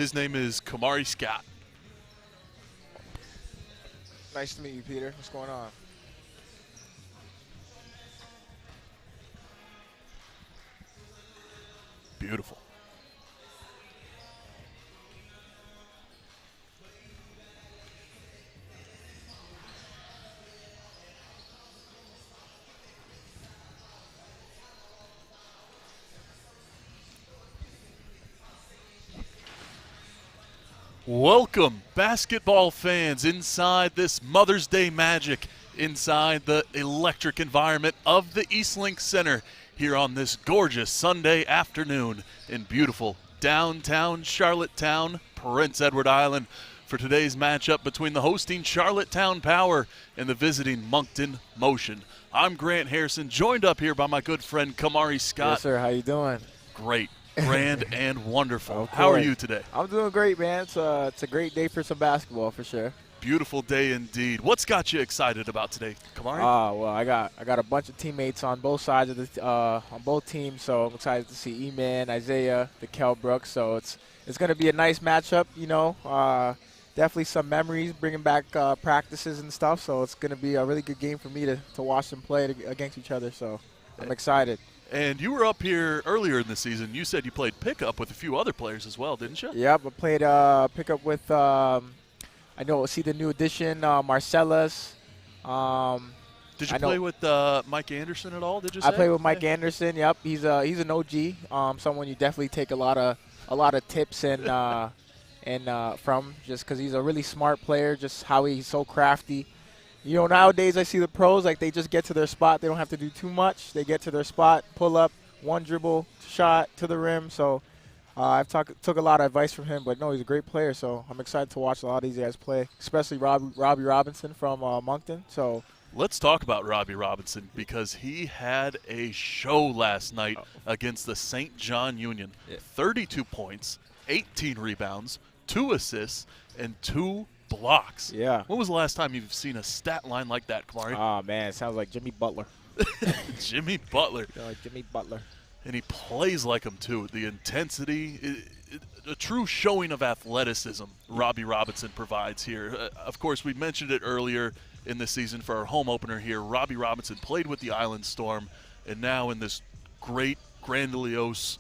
His name is Kamari Scott. Nice to meet you, Peter. What's going on? Beautiful. Welcome, basketball fans, inside this Mother's Day magic, inside the electric environment of the Eastlink Center here on this gorgeous Sunday afternoon in beautiful downtown Charlottetown, Prince Edward Island, for today's matchup between the hosting Charlottetown Power and the visiting Moncton Motion. I'm Grant Harrison, joined up here by my good friend Kamari Scott. Yes, sir. How you doing? Great. Grand and wonderful. How are you today? I'm doing great, man. It's a great day for some basketball for sure. Beautiful day indeed. What's got you excited about today, Kamari? Well, I got a bunch of teammates on both sides of the on both teams, so I'm excited to see E-Man, Isaiah, the Kel Brooks. So it's going to be a nice matchup. You know, definitely some memories, bringing back practices and stuff. So it's going to be a really good game for me to watch them play against each other. So I'm excited. And you were up here earlier in the season. You said you played pickup with a few other players as well, didn't you? Yep, I played pickup with, I know, see the new addition, Marcellus. Did you play with Mike Anderson at all, did you say? I played with Mike Anderson, yep. He's an OG, someone you definitely take a lot of tips and from, just because he's a really smart player, just how he's so crafty. You know, nowadays I see the pros, like they just get to their spot. They don't have to do too much. They get to their spot, pull up, one dribble, shot to the rim. So I've took a lot of advice from him. But, no, he's a great player. So I'm excited to watch a lot of these guys play, especially Robbie Robinson from Moncton. So let's talk about Robbie Robinson because he had a show last night against the St. John Union. Yeah. 32 points, 18 rebounds, 2 assists, and 2 blocks. Yeah. When was the last time you've seen a stat line like that, Kamari? Oh, man, it sounds like Jimmy Butler. Jimmy Butler. Jimmy Butler. And he plays like him, too. The intensity, a true showing of athleticism Robbie Robinson provides here. Of course, we mentioned it earlier in the season for our home opener here. Robbie Robinson played with the Island Storm, and now in this great, grandiose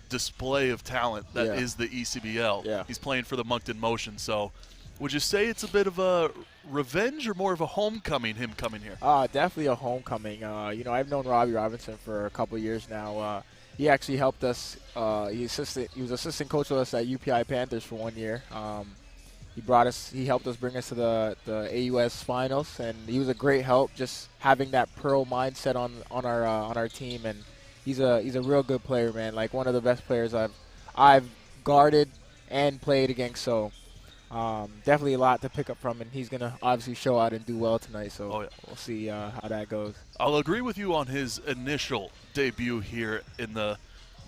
display of talent that is the ECBL. Yeah. He's playing for the Moncton Motion, so would you say it's a bit of a revenge or more of a homecoming, him coming here? Definitely a homecoming. You know, I've known Robbie Robinson for a couple years now. He actually helped us. He was assistant coach with us at UPI Panthers for 1 year. He helped us bring us to the AUS finals, and he was a great help. Just having that pro mindset on our team, and he's a real good player, man. Like one of the best players I've guarded and played against. So. Definitely a lot to pick up from, and he's going to obviously show out and do well tonight, so we'll see how that goes. I'll agree with you on his initial debut here in the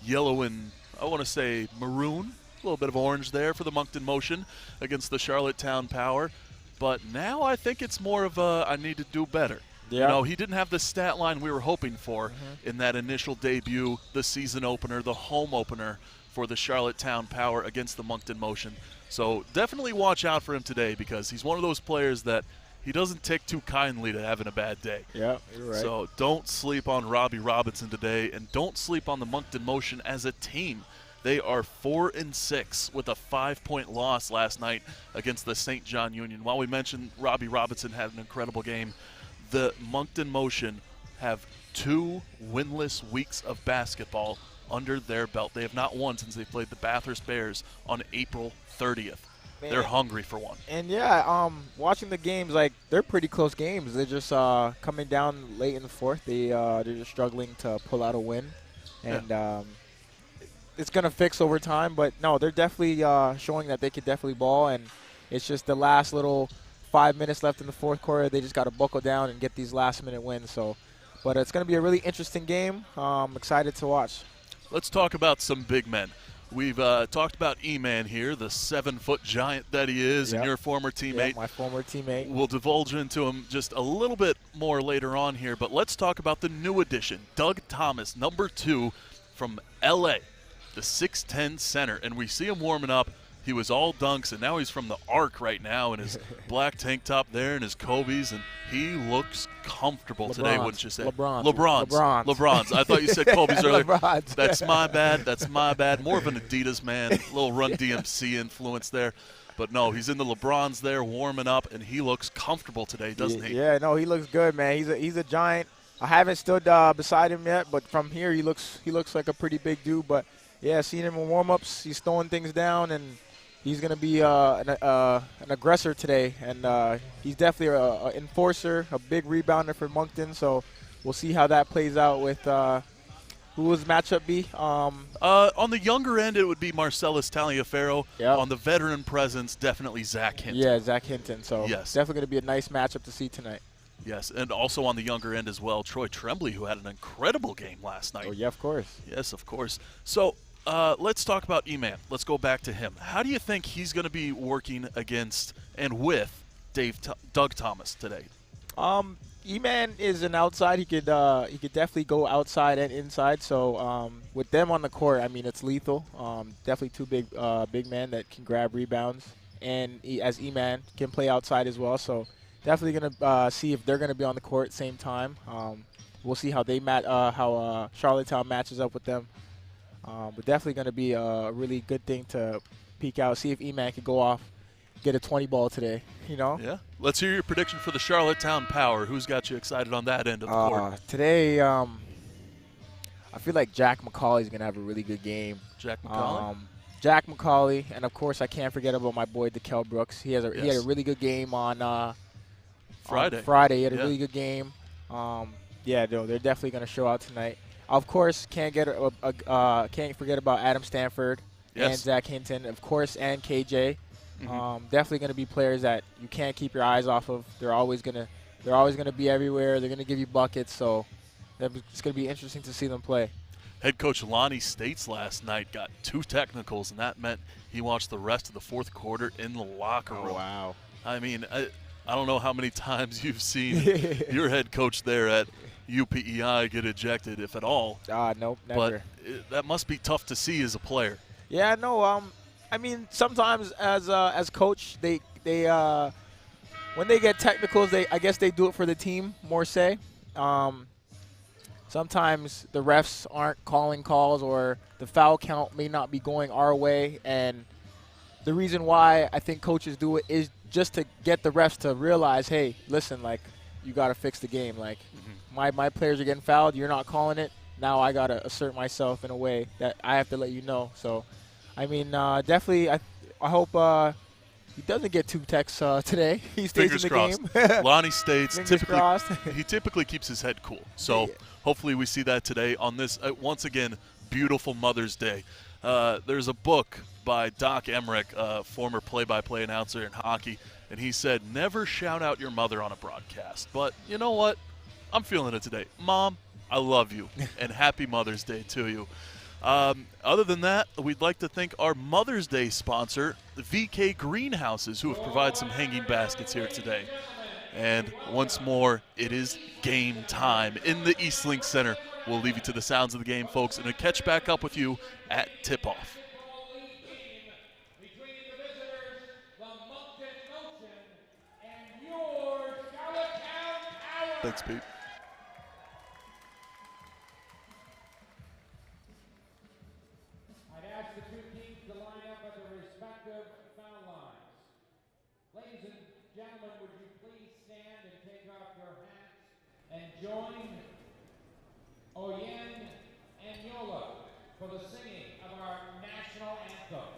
yellow and, I want to say, maroon, a little bit of orange there for the Moncton Motion against the Charlottetown Power, but now I think it's more of a I need to do better. Yeah. You know, he didn't have the stat line we were hoping for in that initial debut, the season opener, the home opener for the Charlottetown Power against the Moncton Motion. So definitely watch out for him today because he's one of those players that he doesn't take too kindly to having a bad day. Yeah, you're right. So don't sleep on Robbie Robinson today, and don't sleep on the Moncton Motion as a team. They are 4-6 with a 5-point loss last night against the St. John Union. While we mentioned Robbie Robinson had an incredible game, the Moncton Motion have 2 winless weeks of basketball under their belt. They have not won since they played the Bathurst Bears on April 30th. Man. They're hungry for one. And, watching the games, like, they're pretty close games. They're just coming down late in the fourth. They're just struggling to pull out a win. And it's going to fix over time. But, no, they're definitely showing that they could definitely ball. And it's just the last little 5 minutes left in the fourth quarter. They just got to buckle down and get these last-minute wins. But it's going to be a really interesting game. I'm excited to watch. Let's talk about some big men. We've talked about E-Man here, the 7-foot giant that he is, and your former teammate. My former teammate. We'll divulge into him just a little bit more later on here, but let's talk about the new addition, Doug Thomas, number 2 from L.A., the 6'10 center. And we see him warming up. He was all dunks, and now he's from the Arc right now in his black tank top there and his Kobe's, and he looks comfortable today, wouldn't you say? LeBron's. I thought you said Kobe's earlier. That's my bad. That's my bad. More of an Adidas man, a little Run DMC influence there. But no, he's in the LeBron's there warming up, and he looks comfortable today, doesn't he? Yeah, no, he looks good, man. He's a giant. I haven't stood beside him yet, but from here he looks like a pretty big dude. But yeah, seeing him in warm-ups, he's throwing things down, and he's going to be an aggressor today. And he's definitely an enforcer, a big rebounder for Moncton. So we'll see how that plays out with who will his matchup be? On the younger end, it would be Marcellus Taliaferro. Yep. On the veteran presence, definitely Zach Hinton. Yeah, Zach Hinton. So yes, definitely going to be a nice matchup to see tonight. Yes, and also on the younger end as well, Troy Tremblay, who had an incredible game last night. Oh, yeah, of course. Yes, of course. So let's talk about E-Man. Let's go back to him. How do you think he's going to be working against and with Doug Thomas today? E-Man is an outside. He could definitely go outside and inside. So with them on the court, I mean, it's lethal. Definitely two big men that can grab rebounds, and as E-Man can play outside as well. So definitely gonna see if they're gonna be on the court at the same time. We'll see how how Charlottetown matches up with them. But definitely gonna be a really good thing to peek out. See if E-Man can go off, get a 20 ball today. You know. Yeah. Let's hear your prediction for the Charlottetown Power. Who's got you excited on that end of the court? Today, I feel like Jack McCauley's going to have a really good game. Jack McCauley? Jack McCauley, and of course I can't forget about my boy DeKel Brooks. He had a really good game on Friday. He had a really good game. They're definitely going to show out tonight. Of course, can't forget about Adam Stanford and Zach Hinton, of course, and KJ. Definitely going to be players that you can't keep your eyes off of. They're always going to be everywhere. They're going to give you buckets. So it's going to be interesting to see them play. Head coach Lonnie States last night got 2 technicals, and that meant he watched the rest of the fourth quarter in the locker room. Oh, wow. I mean, I don't know how many times you've seen your head coach there at UPEI get ejected, if at all. Nope, never. But that must be tough to see as a player. Yeah, no. I mean, sometimes as coach, they when they get technicals, I guess they do it for the team more. Sometimes the refs aren't calling calls, or the foul count may not be going our way, and the reason why I think coaches do it is just to get the refs to realize, hey, listen, like, you got to fix the game. Like, my players are getting fouled, you're not calling it. Now I got to assert myself in a way that I have to let you know. So, I mean, definitely, I hope he doesn't get 2 techs today. He stays Fingers in the crossed. game. Lonnie States, he typically keeps his head cool. So hopefully we see that today on this, once again, beautiful Mother's Day. There's a book by Doc Emmerich, former play-by-play announcer in hockey, and he said, never shout out your mother on a broadcast. But you know what? I'm feeling it today. Mom, I love you, and happy Mother's Day to you. Other than that, we'd like to thank our Mother's Day sponsor, the VK Greenhouses, who have provided some hanging baskets here today. And once more, it is game time in the Eastlink Center. We'll leave you to the sounds of the game, folks, and we'll catch back up with you at tip-off. Thanks, Pete. Gentlemen, would you please stand and take off your hats and join Oyen and Yola for the singing of our national anthem.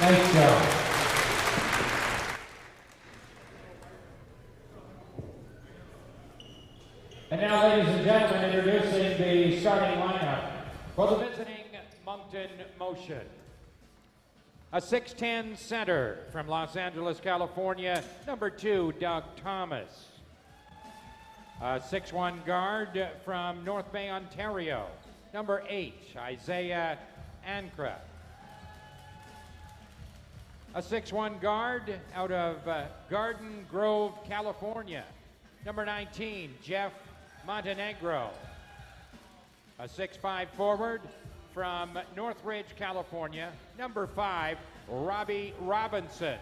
Nice job. And now, ladies and gentlemen, introducing the starting lineup for the visiting Moncton Motion. A 6'10" center from Los Angeles, California, number 2, Doug Thomas. A 6'1" guard from North Bay, Ontario, number 8, Isaiah Ancra. A 6'1" guard out of Garden Grove, California, number 19, Jeff Montenegro. A 6'5" forward from Northridge, California, number 5, Robbie Robinson.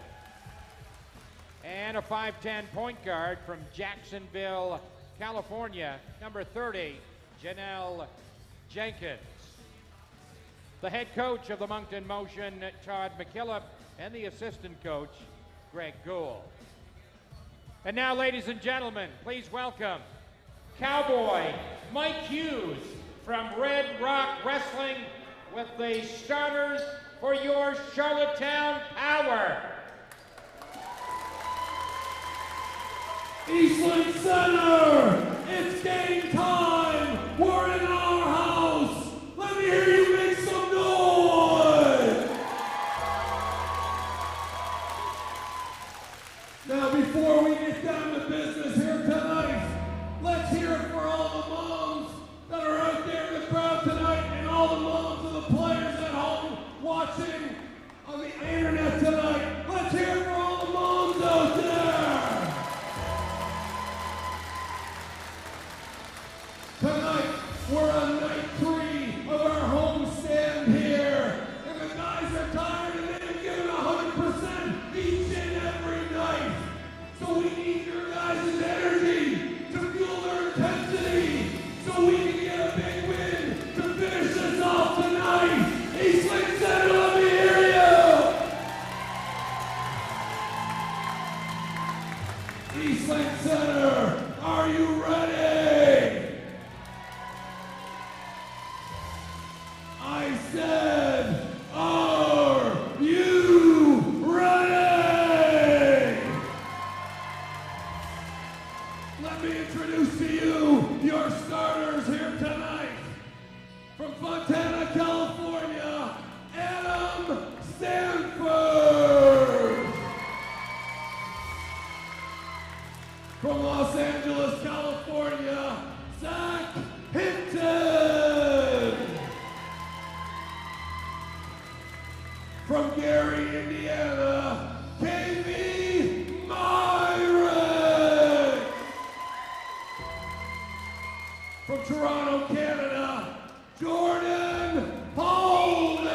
And a 5'10" point guard from Jacksonville, California, number 30, Janelle Jenkins. The head coach of the Moncton Motion, Todd McKillop, and the assistant coach, Greg Gould. And now, ladies and gentlemen, please welcome Cowboy Mike Hughes from Red Rock Wrestling with the starters for your Charlottetown Power. Eastland Center, it's game time. We're in our house. Let me hear you make some noise. Now, before we get down to business here tonight, let's hear it for all the moms that are out there in the crowd tonight and all the moms of the players at home watching on the internet tonight. Let's hear it for all the moms out there. Tonight, we're on night 3 of our home stand here. And the guys are tired and they've given 100% each and every night. So we need your guys' energy to fuel their intensity so we can get a big win to finish this off tonight. Eastland Center, let me hear you. Eastland Center, are you ready? I said, are you ready? Let me introduce to you your starters here tonight. From Fontana, California, Adam Stanford. From Los Angeles, California, Zach Hinton. From Gary, Indiana, KB Myrick. From Toronto, Canada, Jordan Holness.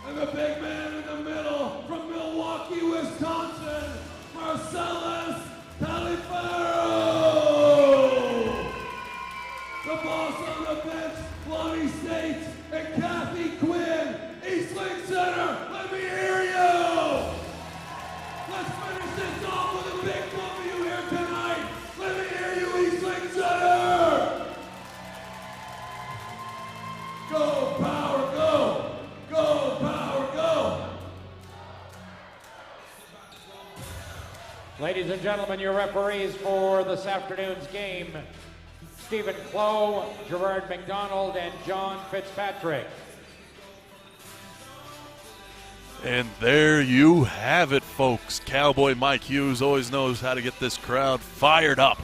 And the big man in the middle, from Milwaukee, Wisconsin, Marcellus Taliaferro. The boss on the bench, Lonnie States, and Kathy Quinn. Eastland Center, let me hear you! Let's finish this off with a big W here tonight. Let me hear you, Eastland Center! Go, Power, go! Go, Power, go! Ladies and gentlemen, your referees for this afternoon's game, Stephen Clough, Gerard McDonald, and John Fitzpatrick. And there you have it, folks. Cowboy Mike Hughes always knows how to get this crowd fired up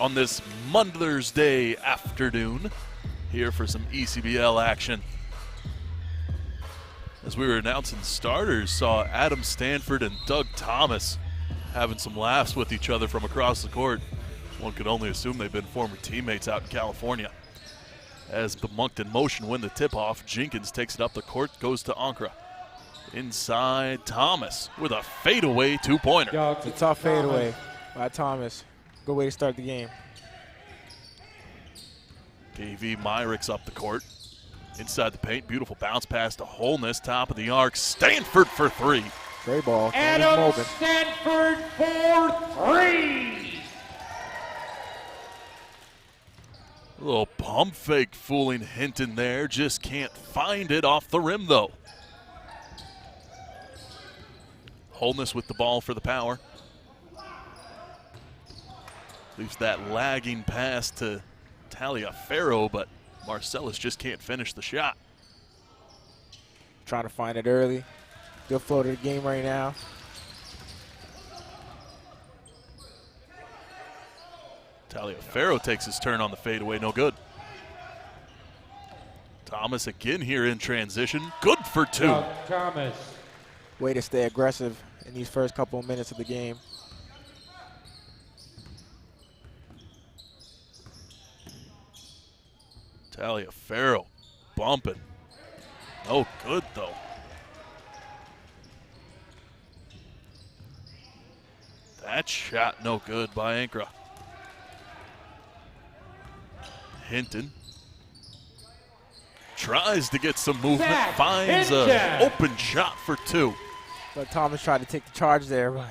on this Mother's Day afternoon here for some ECBL action. As we were announcing starters, saw Adam Stanford and Doug Thomas having some laughs with each other from across the court. One could only assume they've been former teammates out in California. As the Moncton Motion win the tip-off, Jenkins takes it up the court, goes to Ancra. Inside, Thomas with a fadeaway two-pointer. It's a tough fadeaway by Thomas. Good way to start the game. KV Myrick's up the court. Inside the paint, beautiful bounce pass to Holness, top of the arc. Stanford for 3. Great ball. Adam Stanford for 3. A little pump fake fooling Hinton there. Just can't find it off the rim, though. Holness with the ball for the Power. Leaves that lagging pass to Taliaferro, but Marcellus just can't finish the shot. Trying to find it early. Good flow to the game right now. Taliaferro takes his turn on the fadeaway, no good. Thomas again here in transition. Good for two. Thomas. Way to stay aggressive in these first couple of minutes of the game. Taliaferro bumping. No good, though. That shot no good by Ankra. Hinton tries to get some movement, Zach finds an open shot for two. But Thomas tried to take the charge there, but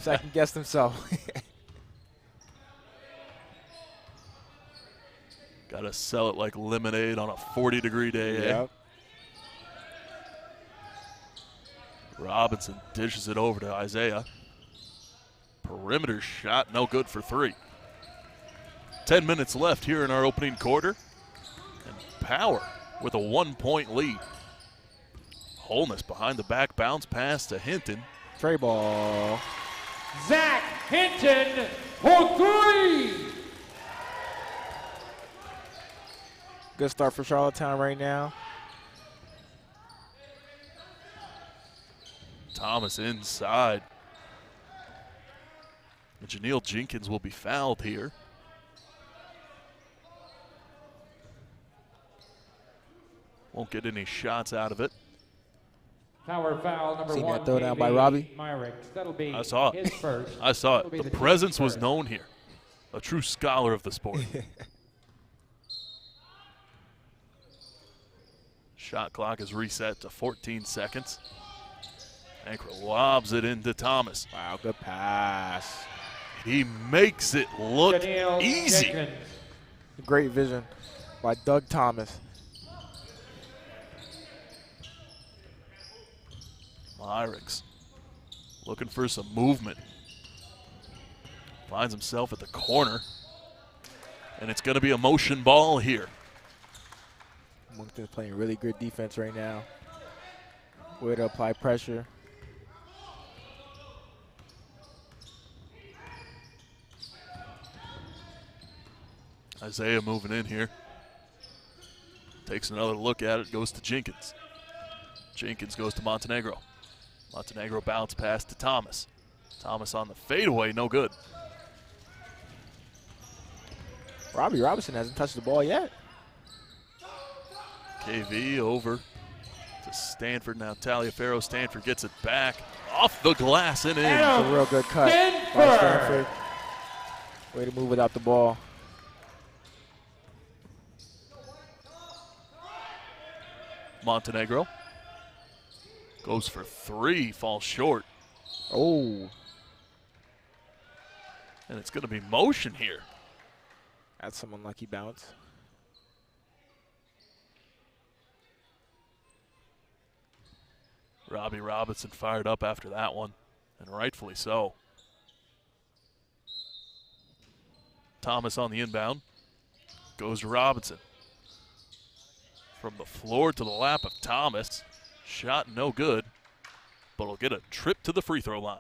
second guessed himself. Gotta sell it like lemonade on a 40-degree day, Yep. Robinson dishes it over to Isaiah. Perimeter shot, no good for three. 10 minutes left here in our opening quarter. And Power with a 1-point lead. Holness behind the back bounce pass to Hinton. Tray ball. Zach Hinton for three. Good start for Charlottetown right now. Thomas inside. And Janelle Jenkins will be fouled here. Won't get any shots out of it. Power foul number Seen one. that throw down by KV Robbie? Myrick. That'll be I saw it. his first. I saw That'll it. be The team's presence was first. known here. A true scholar of the sport. Shot clock is reset to 14 seconds. Ankra lobs it into Thomas. Wow, good pass. He makes it look Janelle easy. Jenkins. Great vision by Doug Thomas. Myrick's looking for some movement. Finds himself at the corner. And it's going to be a motion ball here. Moncton's playing really good defense right now. Way to apply pressure. Isaiah moving in here. Takes another look at it, goes to Jenkins. Jenkins goes to Montenegro. Montenegro bounce pass to Thomas. Thomas on the fadeaway, no good. Robbie Robinson hasn't touched the ball yet. KV over to Stanford. Now Taliaferro. Stanford gets it back. Off the glass and in. It's a real good cut by Stanford. Way to move without the ball. Montenegro goes for three, falls short. Oh, And it's going to be motion here. that's some unlucky bounce. Robbie Robinson fired up after that one, and rightfully so. Thomas on the inbound. Goes to Robinson. From the floor to the lap of Thomas. Shot no good, but will get a trip to the free throw line.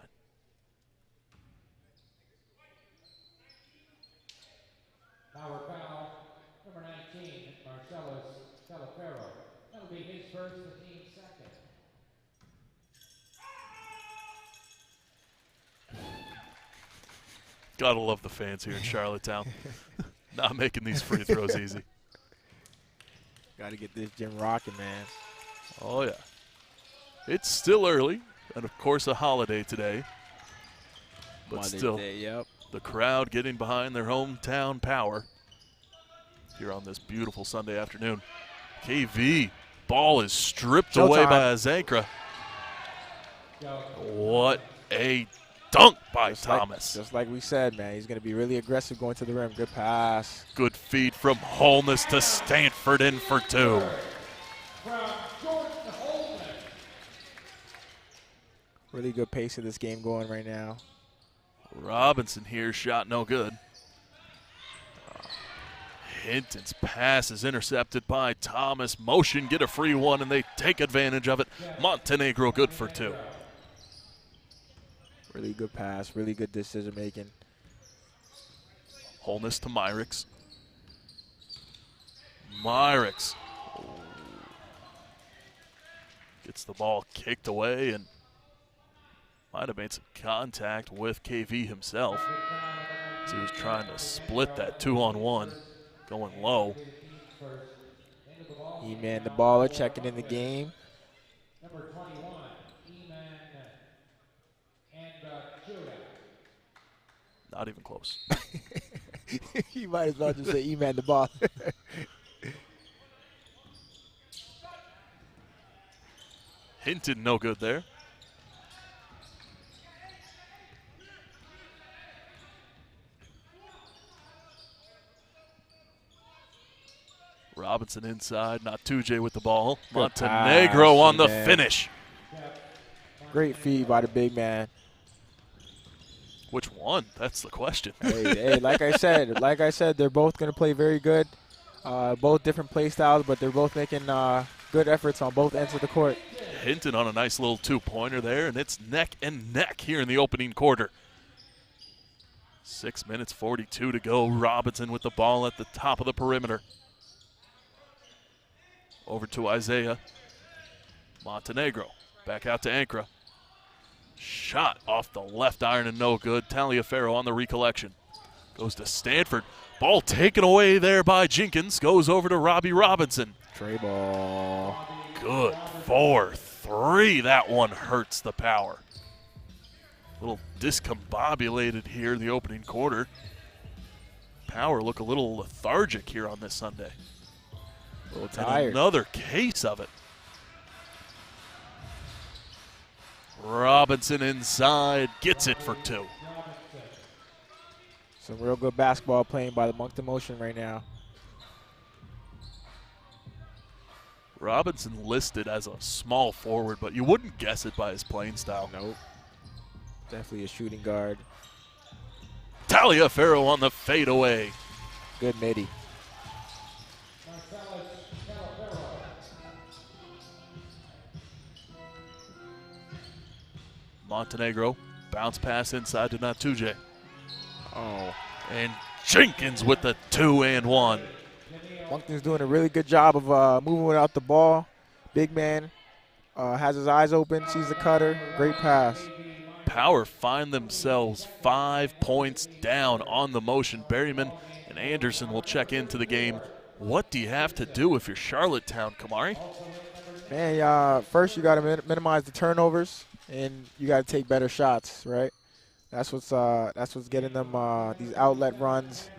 Power foul number 19, Marcellus Taliaferro. That'll be his first, the team's second. Gotta love the fans here in Charlottetown. Not making these free throws easy. Got to get this gym rocking, man. Oh, yeah. It's still early, and of course a holiday today. But Mother's still, Day, yep. the crowd getting behind their hometown Power here on this beautiful Sunday afternoon. KV, ball is stripped away by Azankra. What a dunk by Thomas. Just like we said, man, he's going to be really aggressive going to the rim. Good pass. Good feed from Holness to Stanford in for 2. Really good pace of this game going right now. Robinson here, shot no good. Hinton's pass is intercepted by Thomas. Motion, get a free one, and they take advantage of it. Montenegro good for 2. Really good pass, really good decision making. Holness to Myricks. Myricks gets the ball kicked away and might have made some contact with KV himself. As he was trying to split that 2-on-1, going low. E-Man the baller checking in the game. Number 21, E-Man and Judah. Not even close. You might as well just say E-Man the baller. Hinton no good there. Robinson inside, not 2J with the ball. Montenegro on the finish. Great feed by the big man. Which one? That's the question. Hey, like I said, they're both going to play very good. Both different play styles, but they're both making good efforts on both ends of the court. Hinton on a nice little 2-pointer there, and it's neck and neck here in the opening quarter. 6 minutes, 42 to go. Robinson with the ball at the top of the perimeter. Over to Isaiah. Montenegro back out to Ankra. Shot off the left iron and no good. Taliaferro on the recollection. Goes to Stanford. Ball taken away there by Jenkins. Goes over to Robbie Robinson. Tray ball. Good for 3. That one hurts the Power. A little discombobulated here in the opening quarter. Power look a little lethargic here on this Sunday. A little tired. And another case of it. Robinson inside, gets it for 2. Some real good basketball playing by the Moncton Motion right now. Robinson listed as a small forward, but you wouldn't guess it by his playing style. Nope. Definitely a shooting guard. Taliaferro on the fadeaway. Good midi. Montenegro, bounce pass inside to Natuje. Oh. And Jenkins with the 2-and-1. Moncton's doing a really good job of moving without the ball. Big man has his eyes open, sees the cutter. Great pass. Power find themselves 5 points down on the motion. Berryman and Anderson will check into the game. What do you have to do if you're Charlottetown, Kamari? Man, first you got to minimize the turnovers, and you got to take better shots, right? That's what's getting them these outlet runs.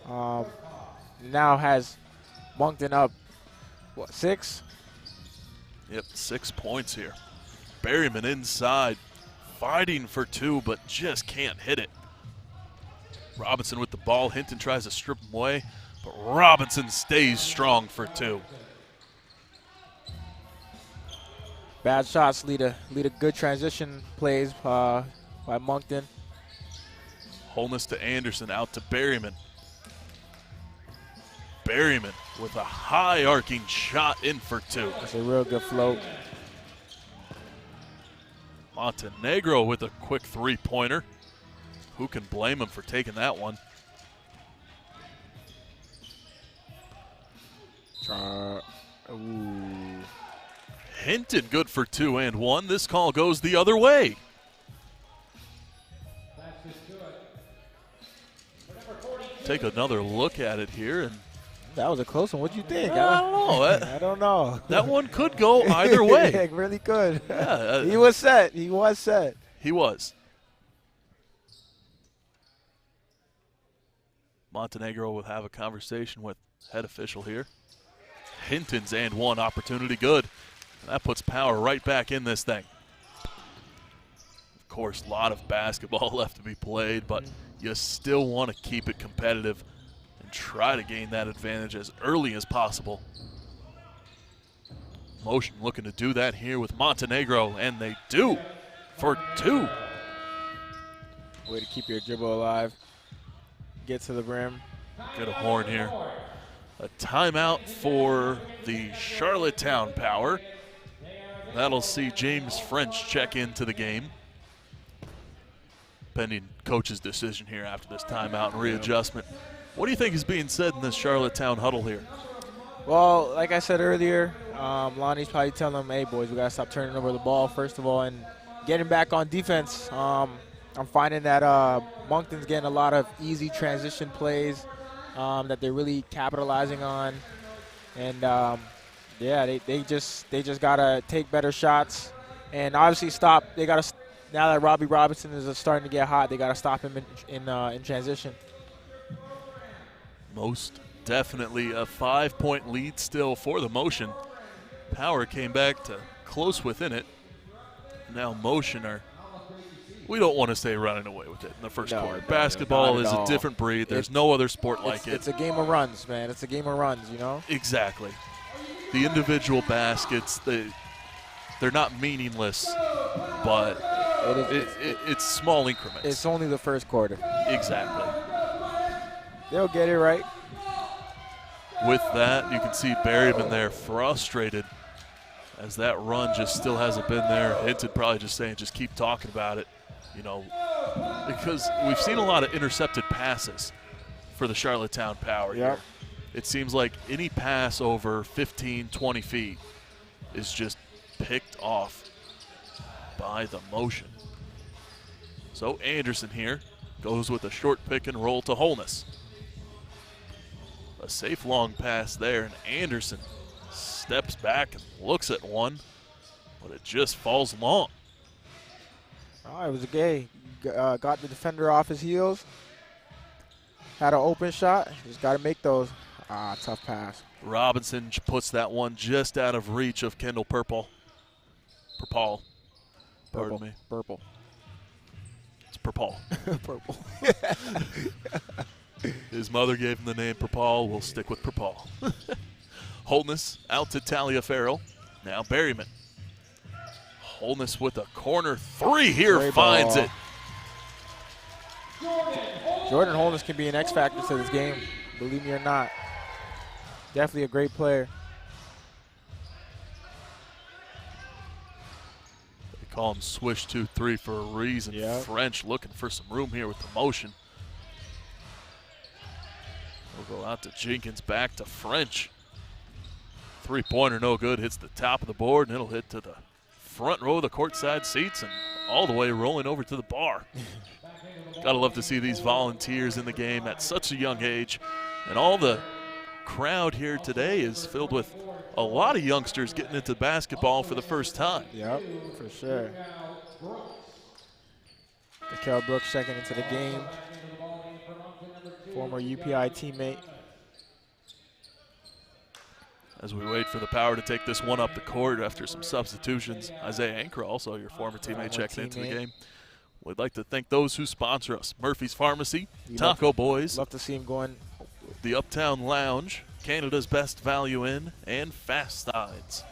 Now has Moncton up, what, 6? Yep, 6 points here. Berryman inside, fighting for 2, but just can't hit it. Robinson with the ball. Hinton tries to strip him away, but Robinson stays strong for 2. Bad shots lead a good transition plays by Moncton. Holness to Anderson, out to Berryman. Berryman with a high arcing shot in for 2. That's a real good float. Montenegro with a quick 3-pointer. Who can blame him for taking that one? Hinton good for 2-and-1. This call goes the other way. Take another look at it here, and that was a close one. What'd you think? I don't know. I don't know. That one could go either way. Yeah, really good. Yeah, he was set. He was set. He was. Montenegro will have a conversation with head official here. Hinton's and 1 opportunity good. And that puts Power right back in this thing. Of course, a lot of basketball left to be played, but you still want to keep it competitive and try to gain that advantage as early as possible. Motion looking to do that here with Montenegro, and they do for 2. Way to keep your dribble alive. Get to the rim. Get a horn here. A timeout for the Charlottetown Power. That'll see James French check into the game. Pending coach's decision here after this timeout and readjustment. What do you think is being said in this Charlottetown huddle here? Well, like I said earlier, Lonnie's probably telling them, hey, boys, we got to stop turning over the ball, first of all, and getting back on defense. I'm finding that Moncton's getting a lot of easy transition plays that they're really capitalizing on. And, yeah, they just got to take better shots and obviously stop. They got to, now that Robbie Robinson is starting to get hot, they got to stop him in transition. Most definitely a 5-point lead still for the Motion. Power came back to close within it. Now Motion are, we don't want to say running away with it in the first quarter. Basketball is a different breed. There's no other sport like it. It's a game of runs, man. It's a game of runs, you know? Exactly. The individual baskets, they're not meaningless, but it's small increments. It's only the first quarter. Exactly. They'll get it right. With that, you can see Berryman there frustrated as that run just still hasn't been there. Hinted probably just saying, just keep talking about it, you know, because we've seen a lot of intercepted passes for the Charlottetown Power here. It seems like any pass over 15, 20 feet is just picked off by the Motion. So Anderson here goes with a short pick and roll to Holness. A safe long pass there, and Anderson steps back and looks at one, but it just falls long. Oh, it was a gay. Got the defender off his heels. Had an open shot. Just got to make those. Tough pass. Robinson puts that one just out of reach of Kendall Purple. Pardon me. Purple. It's Purple. Purple. His mother gave him the name Purple. We'll stick with Purple. Holness out to Taliaferro. Now Berryman. Holness with a corner 3 here. Great finds ball. it. Jordan Holness can be an X factor to this game, believe me or not. Definitely a great player. They call him Swish 2-3 for a reason. Yep. French looking for some room here with the Motion. We'll go out to Jenkins, back to French. 3-pointer no good, hits the top of the board, and it'll hit to the front row of the courtside seats and all the way rolling over to the bar. Gotta love to see these volunteers in the game at such a young age. And all the crowd here today is filled with a lot of youngsters getting into basketball for the first time. Yep, for sure. Mikael Brooks checking into the game. Former UPI teammate. As we wait for the Power to take this one up the court after some substitutions, Isaiah Anker, also your former teammate, checking into the game. We'd like to thank those who sponsor us. Murphy's Pharmacy, Taco Boys. Love to see him going. The Uptown Lounge, Canada's Best Value Inn, and Fast Sides.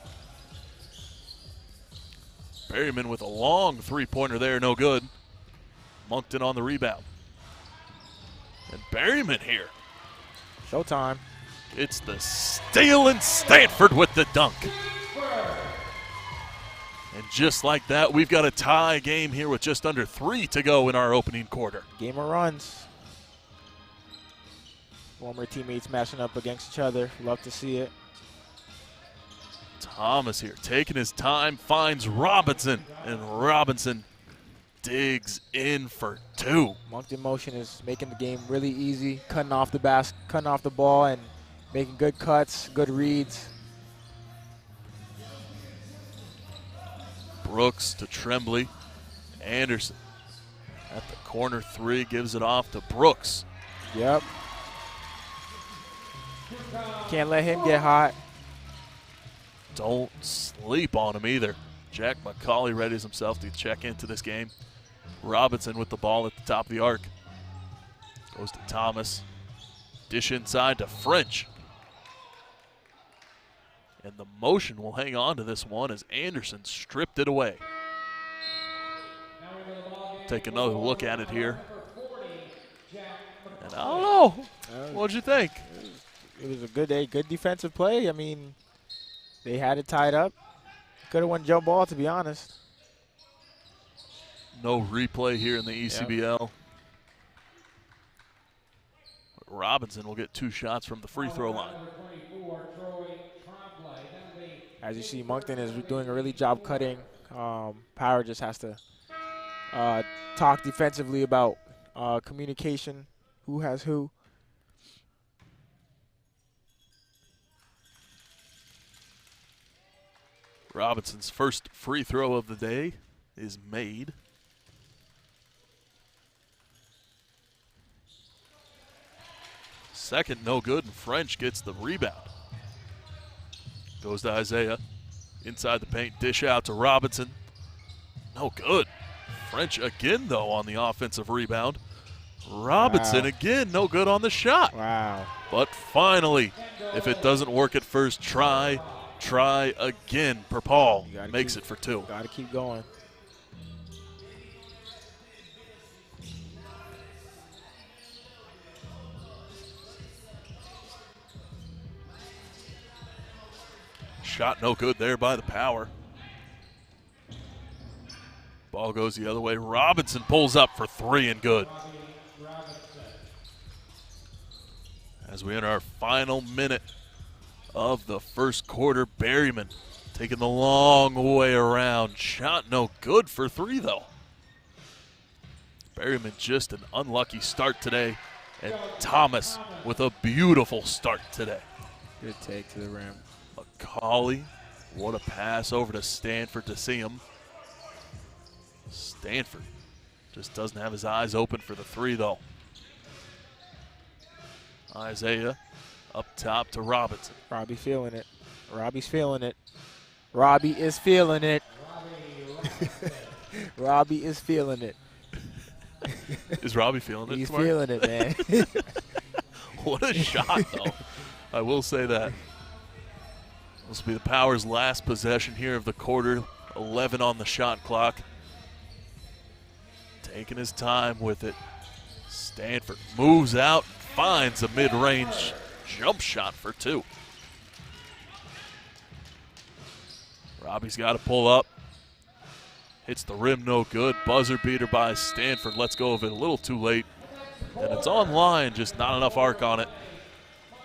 Berryman with a long 3-pointer there, no good. Moncton on the rebound. And Berryman here. Showtime. It's the steal, and Stanford with the dunk. And just like that, we've got a tie game here with just under 3 to go in our opening quarter. Game of runs. Former teammates matching up against each other. Love to see it. Thomas here taking his time, finds Robinson, and Robinson digs in for 2. Moncton Motion is making the game really easy, cutting off the ball, and making good cuts, good reads. Brooks to Tremblay. Anderson at the corner 3 gives it off to Brooks. Yep. Can't let him get hot. Don't sleep on him either. Jack McCauley readies himself to check into this game. Robinson with the ball at the top of the arc. Goes to Thomas. Dish inside to French. And the motion will hang on to this one as Anderson stripped it away. Take another look at it here. And I don't know. What'd you think? It was a good defensive play. I mean, they had it tied up. Could have won jump ball, to be honest. No replay here in the ECBL. Yep. Robinson will get 2 shots from the free throw line. As you see, Moncton is doing a really job cutting. Power just has to talk defensively about communication, who has who. Robinson's first free throw of the day is made. Second, no good, and French gets the rebound. Goes to Isaiah. Inside the paint, dish out to Robinson. No good. French again, though, on the offensive rebound. Robinson again, no good on the shot. Wow. But finally, if it doesn't work at first, try again. Perpall makes it for 2. Got to keep going. Shot no good there by the Power. Ball goes the other way. Robinson pulls up for 3 and good. As we enter our final minute of the first quarter, Berryman taking the long way around. Shot no good for 3, though. Berryman just an unlucky start today, and Thomas with a beautiful start today. Good take to the rim. McCauley, what a pass over to Stanford to see him. Stanford just doesn't have his eyes open for the 3, though. Isaiah up top to Robinson. Robbie feeling it. Robbie's feeling it. Robbie is feeling it. Robbie is feeling it. Is Robbie feeling it? He's tomorrow? feeling it, man. What a shot, though. I will say that. This will be the Power's last possession here of the quarter. 11 on the shot clock. Taking his time with it. Stanford moves out, finds a mid-range jump shot for 2. Robbie's got to pull up. Hits the rim, no good. Buzzer beater by Stanford. Lets go of it a little too late. And it's online, just not enough arc on it.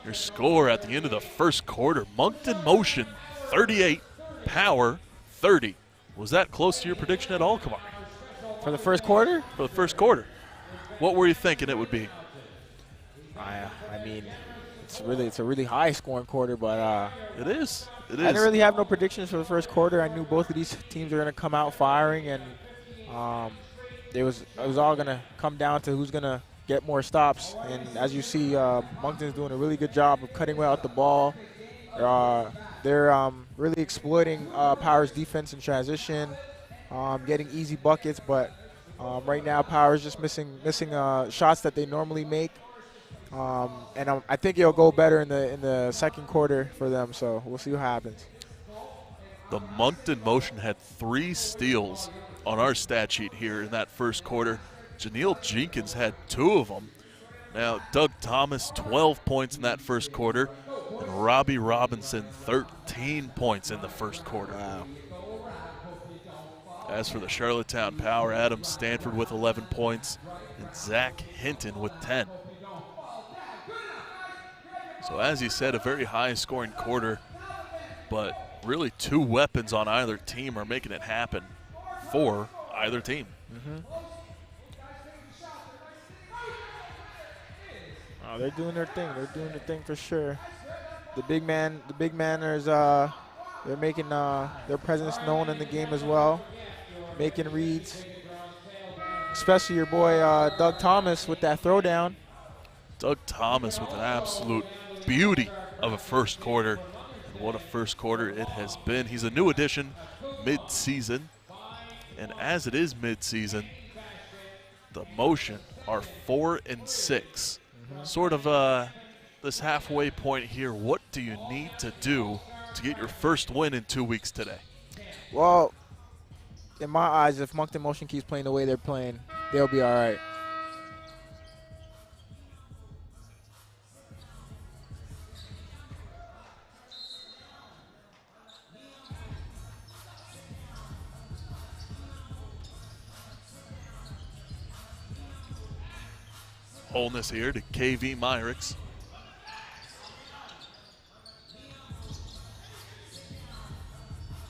Your score at the end of the first quarter, Moncton Motion 38, Power 30. Was that close to your prediction at all, Kamari? For the first quarter? For the first quarter. What were you thinking it would be? I mean, it's a really high scoring quarter, but it is. It is. I didn't really have no predictions for the first quarter. I knew both of these teams were going to come out firing, and it was all going to come down to who's going to get more stops. And as you see, Moncton's doing a really good job of cutting out the ball. They're really exploiting Power's defense in transition, getting easy buckets. But right now, Power's just missing shots that they normally make. And I think it'll go better in the second quarter for them. So we'll see what happens. The Moncton Motion had 3 steals on our stat sheet here in that first quarter. Janelle Jenkins had 2 of them. Now, Doug Thomas, 12 points in that first quarter, and Robbie Robinson, 13 points in the first quarter. Wow. As for the Charlottetown Power, Adam Stanford with 11 points, and Zach Hinton with 10. So as you said, a very high-scoring quarter, but really 2 weapons on either team are making it happen for either team. Mm-hmm. Oh, they're doing their thing. They're doing their thing for sure. The big manners, they're making their presence known in the game as well, making reads. Especially your boy Doug Thomas with that throwdown. Doug Thomas with an absolute beauty of a first quarter. And what a first quarter it has been. He's a new addition mid-season. And as it is mid-season, the Motion are 4-6. Sort of this halfway point here. What do you need to do to get your first win in 2 weeks today? Well, in my eyes, if Moncton Motion keeps playing the way they're playing, they'll be all right. Wholeness here to KV Myrick's.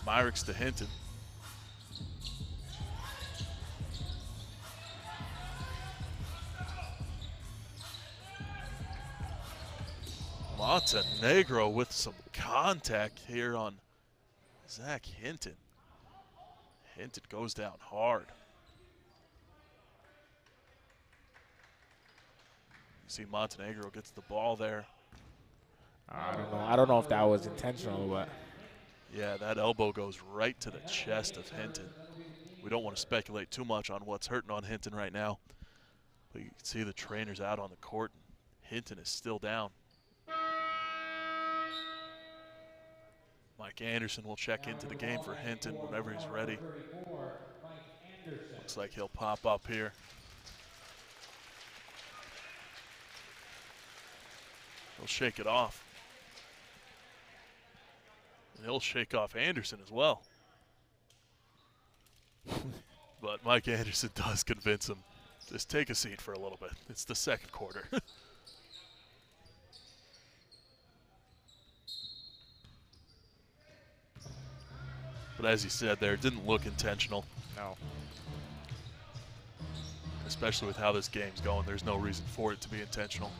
Myrick's to Hinton. Montenegro with some contact here on Zach Hinton. Hinton goes down hard. You see Montenegro gets the ball there. I don't know. I don't know if that was intentional, but yeah, that elbow goes right to the chest of Hinton. We don't want to speculate too much on what's hurting on Hinton right now, but you can see the trainers out on the court. Hinton is still down. Mike Anderson will check into the game for Hinton whenever he's ready. Looks like he'll pop up here. He'll shake it off. And he'll shake off Anderson as well. But Mike Anderson does convince him, just take a seat for a little bit. It's the second quarter. But as you said there, it didn't look intentional. no. Especially with how this game's going, there's no reason for it to be intentional.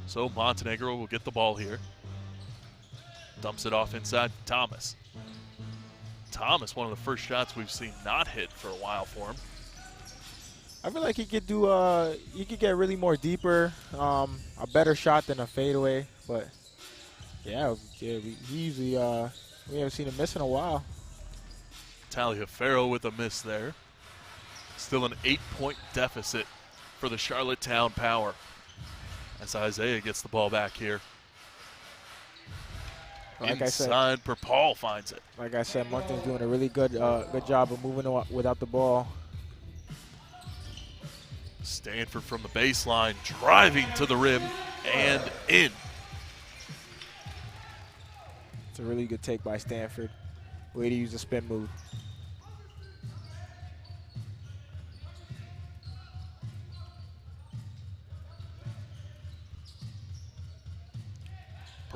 So Montenegro will get the ball here. Dumps it off inside Thomas. Thomas, one of the first shots we've seen not hit for a while for him. I feel like he could do. He could get really more deeper, a better shot than a fadeaway. But yeah, he usually we haven't seen him miss in a while. Taliaferro with a miss there. Still an 8-point deficit for the Charlottetown Power. As Isaiah gets the ball back here. Like Inside, Paul finds it. Like I said, Moncton's doing a really good job of moving without the ball. Stanford from the baseline, driving to the rim and in. It's a really good take by Stanford. Way to use the spin move.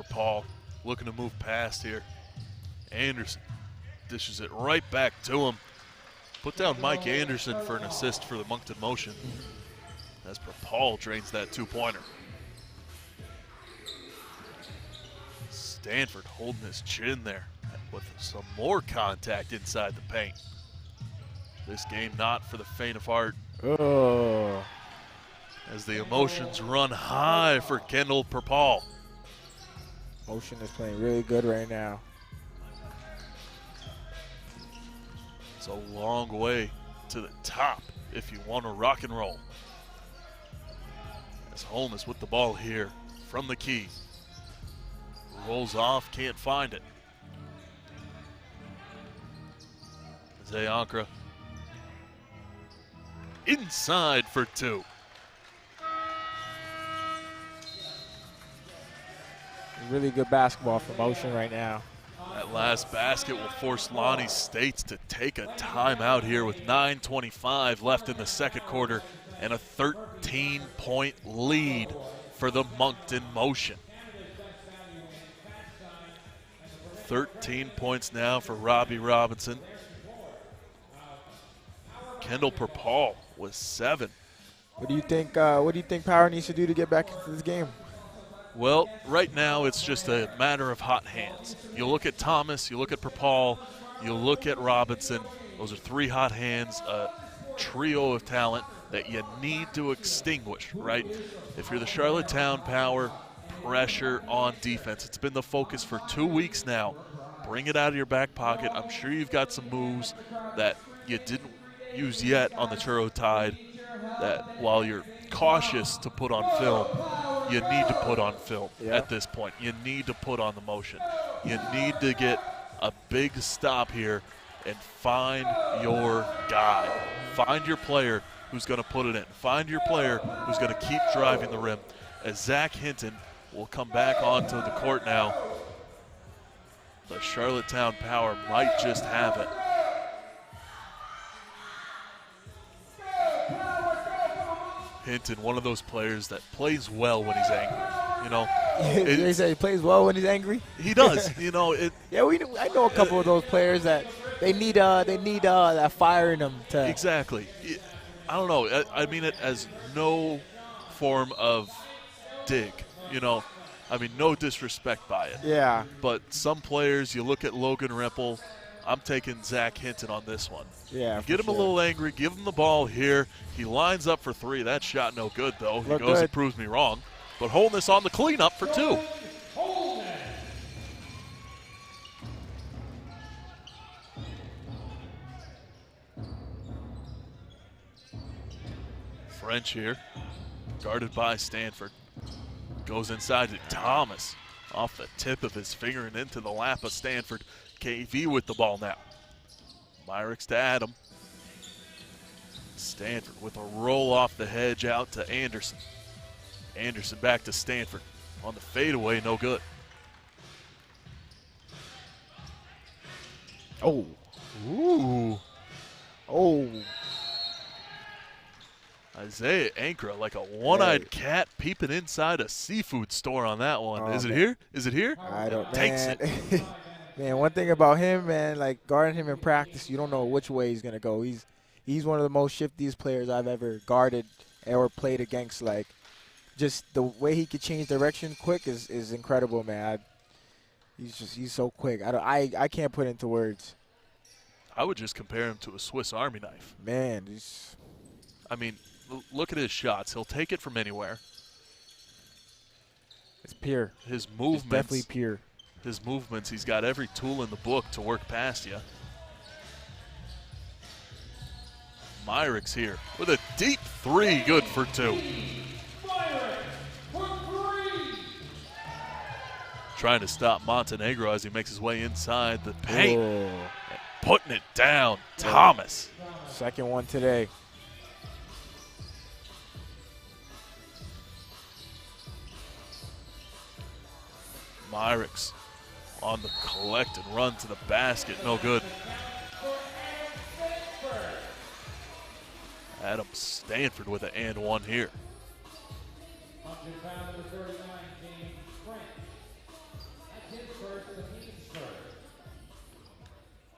Paul looking to move past here. Anderson dishes it right back to him. Put down Mike Anderson for an assist for the Moncton Motion as Paul drains that two-pointer. Stanford holding his chin there with some more contact inside the paint. This game not for the faint of heart. Oh. As the emotions run high for Kendall Paul. Motion is playing really good right now. It's a long way to the top if you want to rock and roll. As Holmes with the ball here from the key. Rolls off, can't find it. Zayankra inside for two. Really good basketball from Motion right now. That last basket will force Lonnie States to take a timeout here with 9:25 left in the second quarter and a 13-point lead for the Moncton Motion. 13 points now for Robbie Robinson. Kendall Paul with 7. What do you think? What do you think Power needs to do to get back into this game? Well, right now it's just a matter of hot hands. You look at Thomas, you look at Paul, you look at Robinson. Those are 3 hot hands, a trio of talent that you need to extinguish, right? If you're the Charlottetown Power, pressure on defense. It's been the focus for 2 weeks now. Bring it out of your back pocket. I'm sure you've got some moves that you didn't use yet on the Churro Tide that while you're cautious to put on film, you need to put on film at this point. You need to put on the motion. You need to get a big stop here and find your guy. Find your player who's going to put it in. Find your player who's going to keep driving the rim. As Zach Hinton will come back onto the court now, the Charlottetown Power might just have it. Hinton, one of those players that plays well when he's angry. You know, They say he plays well when he's angry. he does. You know, Yeah, I know a couple of those players that they need that fire in them to. exactly. I don't know. I mean it as no form of dig. You know, I mean no disrespect by it. Yeah. But some players, you look at Logan Rempel. I'm taking Zach Hinton on this one. Yeah. Get him a little angry. Give him the ball here. He lines up for three. That shot no good, though. He goes and proves me wrong. But Holness on the cleanup for two. French here, guarded by Stanford. Goes inside to Thomas. Off the tip of his finger and into the lap of Stanford. KV with the ball now. Myrick's to Adam. Stanford with a roll off the hedge out to Anderson. Anderson back to Stanford. On the fadeaway, no good. Oh. Ooh. Oh. Isaiah Ankra like a one-eyed cat peeping inside a seafood store on that one. Oh, Is it man. here? Is it here? I don't. Takes man. it. Man, one thing about him, man, like guarding him in practice, you don't know which way he's gonna go. He's one of the most shiftiest players I've ever guarded or played against. Like, just the way he could change direction quick is incredible, man. He's so quick. I can't put into words. I would just compare him to a Swiss Army knife. Man, I mean, look at his shots. He'll take it from anywhere. It's pure. His movements. It's definitely pure. His movements, he's got every tool in the book to work past you. Myrick's here with a deep three, good for two. Trying to stop Montenegro as he makes his way inside the paint. Whoa. Putting it down, Thomas. Second one today. Myrick's on the collect and run to the basket, no good. Adam Stanford with an and one here.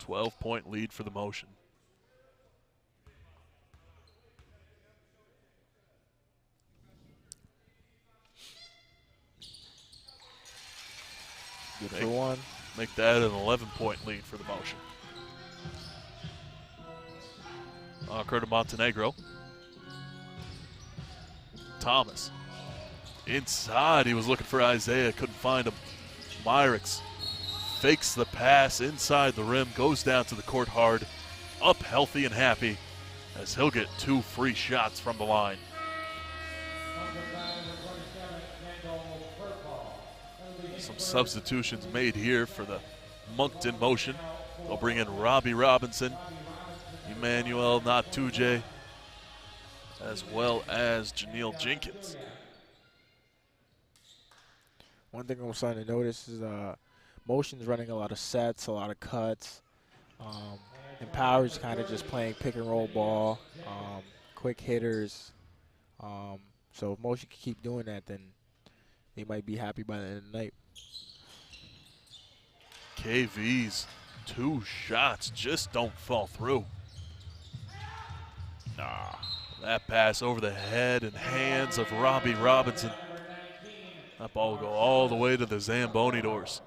12-point lead for the Motion. Good for one. Make that an 11-point lead for the Motion. Curtis Montenegro. Thomas. Inside, he was looking for Isaiah, couldn't find him. Myrick's fakes the pass inside the rim, goes down to the court hard, up healthy and happy, as he'll get two free shots from the line. Some substitutions made here for the Moncton Motion. They'll bring in Robbie Robinson, Emmanuel Natuje, as well as Janelle Jenkins. One thing I'm starting to notice is Motion's running a lot of sets, a lot of cuts. And Power's kind of just playing pick and roll ball, quick hitters. So if Motion can keep doing that, then they might be happy by the end of the night. KV's two shots just don't fall through. That pass over the head and hands of Robbie Robinson. That ball will go all the way to the Zamboni doors.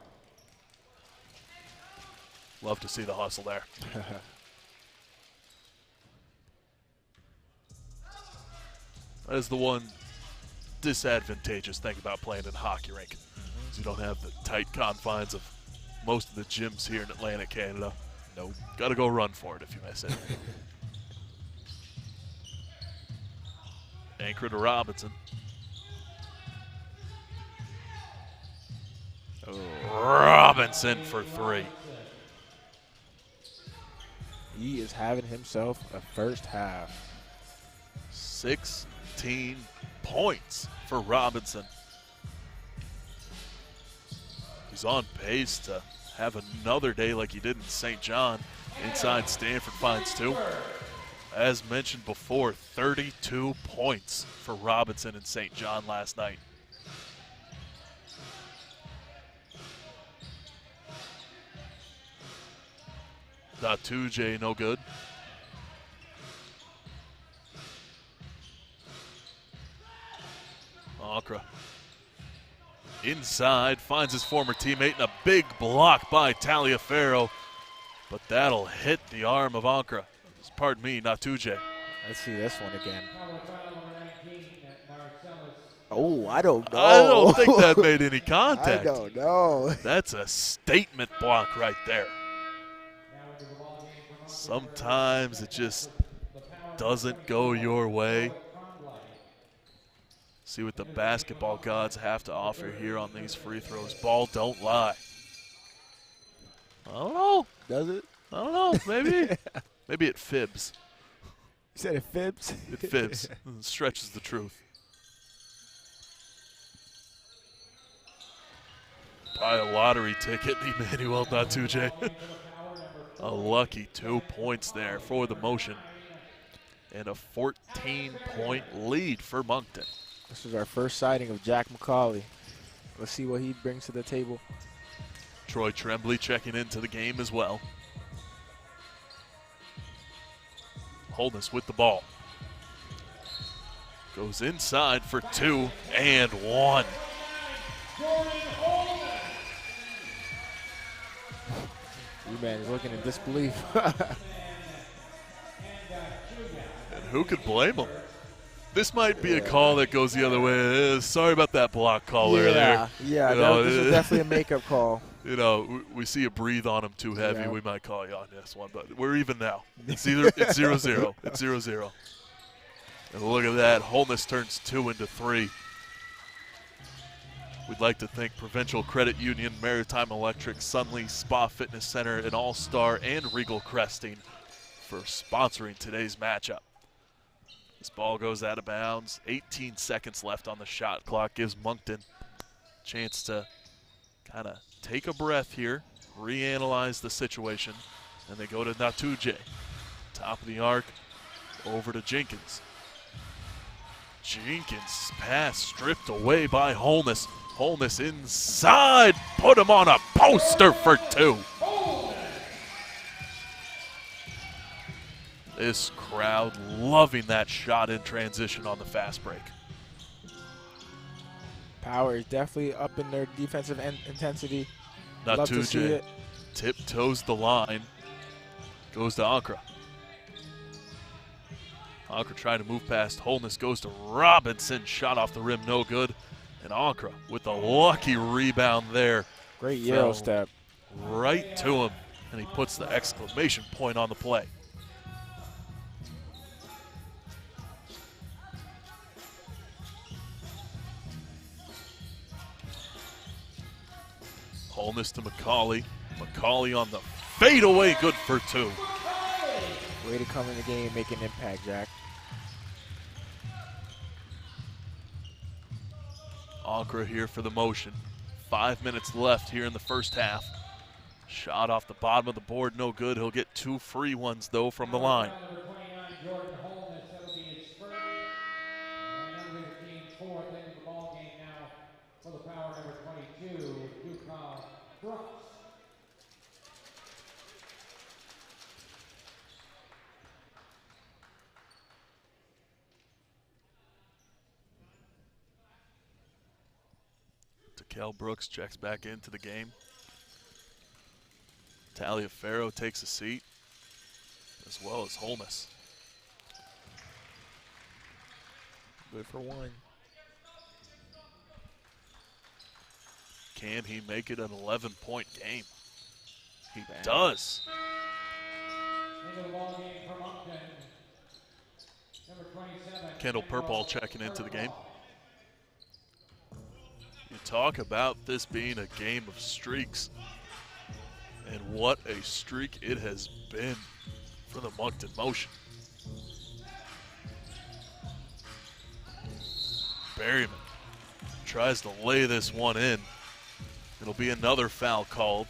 Love to see the hustle there. That is the one disadvantageous thing about playing in a hockey rink. Is you don't have the tight confines of most of the gyms here in Atlantic Canada. No, got to go run for it if you miss it. Anchor to Robinson. Robinson for three. He is having himself a first half. 16 points for Robinson. He's on pace to have another day like he did in St. John. Inside Stanford finds two. As mentioned before, 32 points for Robinson in St. John last night. Natuje, no good. Ankra inside, finds his former teammate, and a big block by Taliaferro, but that'll hit the arm of Ankra. Pardon me, Natuje. Let's see this one again. Oh, I don't know. I don't think that made any contact. I don't know. That's a statement block right there. Sometimes it just doesn't go your way. See what the basketball gods have to offer here on these free throws. Ball don't lie. I don't know. Does it? I don't know. Maybe. Maybe it fibs. You said it fibs? It fibs. It stretches the truth. Buy a lottery ticket, Emmanuel Natuje. A lucky 2 points there for the motion. And a 14-point lead for Moncton. This is our first sighting of Jack McCauley. Let's see what he brings to the table. Troy Tremblay checking into the game as well. Holness with the ball. Goes inside for 2 and 1. Man is looking in disbelief. And who could blame him? This might be a call that goes the other way. Sorry about that block call earlier. Yeah, this is definitely a makeup call. You know, we see you breathe on him too heavy. Yeah. We might call you on this one, but we're even now. It's 0-0. It's 0-0. And look at that. Holness turns 2 into 3. We'd like to thank Provincial Credit Union, Maritime Electric, Sunley Spa Fitness Center, and All-Star and Regal Cresting for sponsoring today's matchup. This ball goes out of bounds. 18 seconds left on the shot clock. Gives Moncton a chance to kind of take a breath here, reanalyze the situation, and they go to Natuje. Top of the arc, over to Jenkins. Jenkins' pass stripped away by Holness. Holness inside, put him on a poster for 2. This crowd loving that shot in transition on the fast break. Power is definitely up in their defensive intensity. Love to see Natuje it. tiptoes the line, goes to Ankra. Ankra trying to move past Holness, goes to Robinson, shot off the rim, no good. And Ankra with a lucky rebound there. Great Euro step. Right to him, and he puts the exclamation point on the play. Holness to McCauley. McCauley on the fadeaway, good for 2. Way to come in the game and make an impact, Jack. Ankra here for the motion. 5 minutes left here in the first half. Shot off the bottom of the board, no good. He'll get 2 free ones, though, from the line. Kel Brooks checks back into the game. Taliaferro takes a seat, as well as Holness. Good for 1. Can he make it an 11-point game? He does. Kendall Purpall checking into the game. You talk about this being a game of streaks, and what a streak it has been for the Moncton Motion. Berryman tries to lay this one in. It'll be another foul called.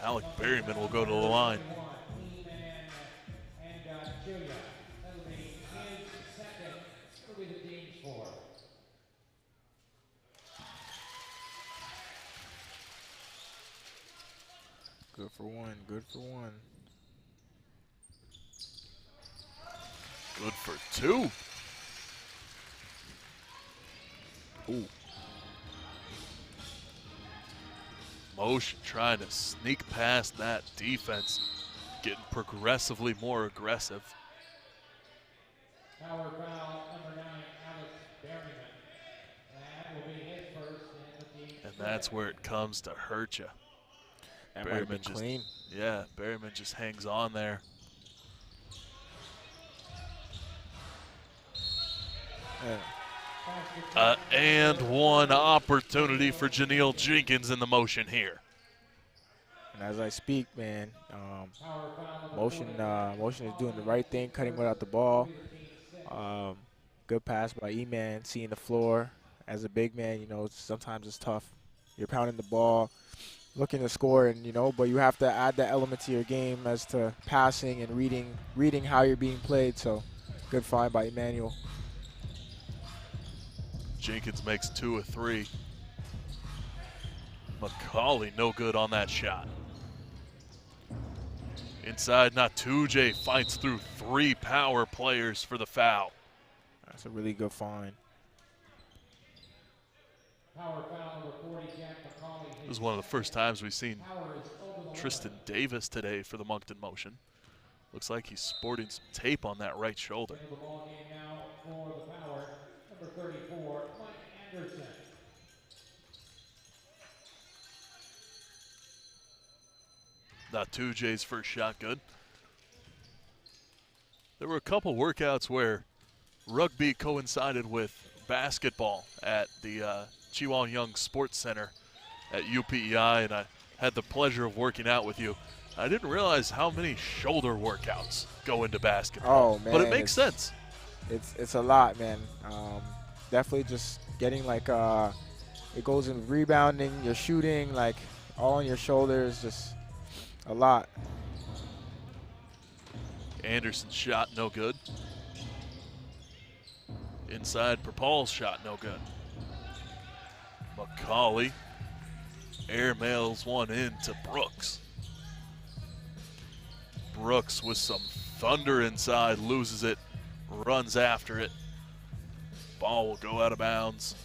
Alec Berryman will go to the line. Good for one, good for one. Good for two. Ooh. Motion trying to sneak past that defense, getting progressively more aggressive. Power foul, number 9, Alex Berryman. That will be his first and the team. And that's where it comes to hurt you. That might have been clean. Yeah, Berryman just hangs on there. And one opportunity for Janelle Jenkins in the Motion here. And as I speak, man, Motion is doing the right thing, cutting without the ball. Good pass by E-Man, seeing the floor. As a big man, you know, sometimes it's tough. You're pounding the ball, looking to score, and you know, but you have to add that element to your game as to passing and reading how you're being played. So, good find by Emmanuel. Jenkins makes 2 of 3. McCauley no good on that shot. Inside, Natuje fights through 3 power players for the foul. That's a really good find. Power foul number 40, Jack McCauley. This is one of the first times we've seen Tristan Davis today for the Moncton Motion. Looks like he's sporting some tape on that right shoulder. The ball game now for the power, number 34, Mike Anderson. Natuje's first shot good. There were a couple workouts where rugby coincided with basketball at the Chiwon Young Sports Center at UPEI, and I had the pleasure of working out with you. I didn't realize how many shoulder workouts go into basketball. Oh man, but it makes sense. It's a lot, man. Definitely just getting like it goes in rebounding, your shooting, like all on your shoulders, just a lot. Anderson's shot no good. Inside, Purpall's shot no good. McCauley airmails one in to Brooks. Brooks with some thunder inside, loses it, runs after it. Ball will go out of bounds.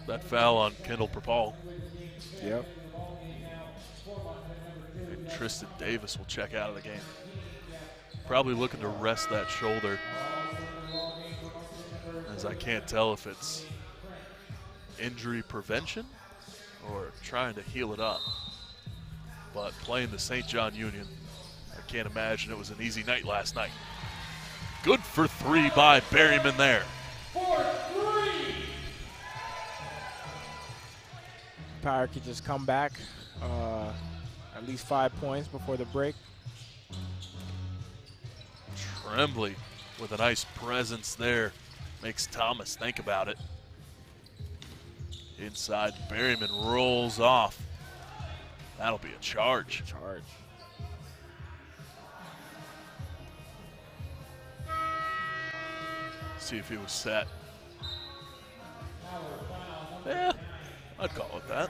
That foul on Kendall Purpall. Yep. And Tristan Davis will check out of the game. Probably looking to rest that shoulder, as I can't tell if it's injury prevention or trying to heal it up. But playing the St. John Union, I can't imagine it was an easy night last night. Good for 3 by Berryman there. Power could just come back at least 5 points before the break. Tremblay with a nice presence there. Makes Thomas think about it. Inside, Berryman rolls off. That'll be a charge. See if he was set. Yeah, I'd call it that.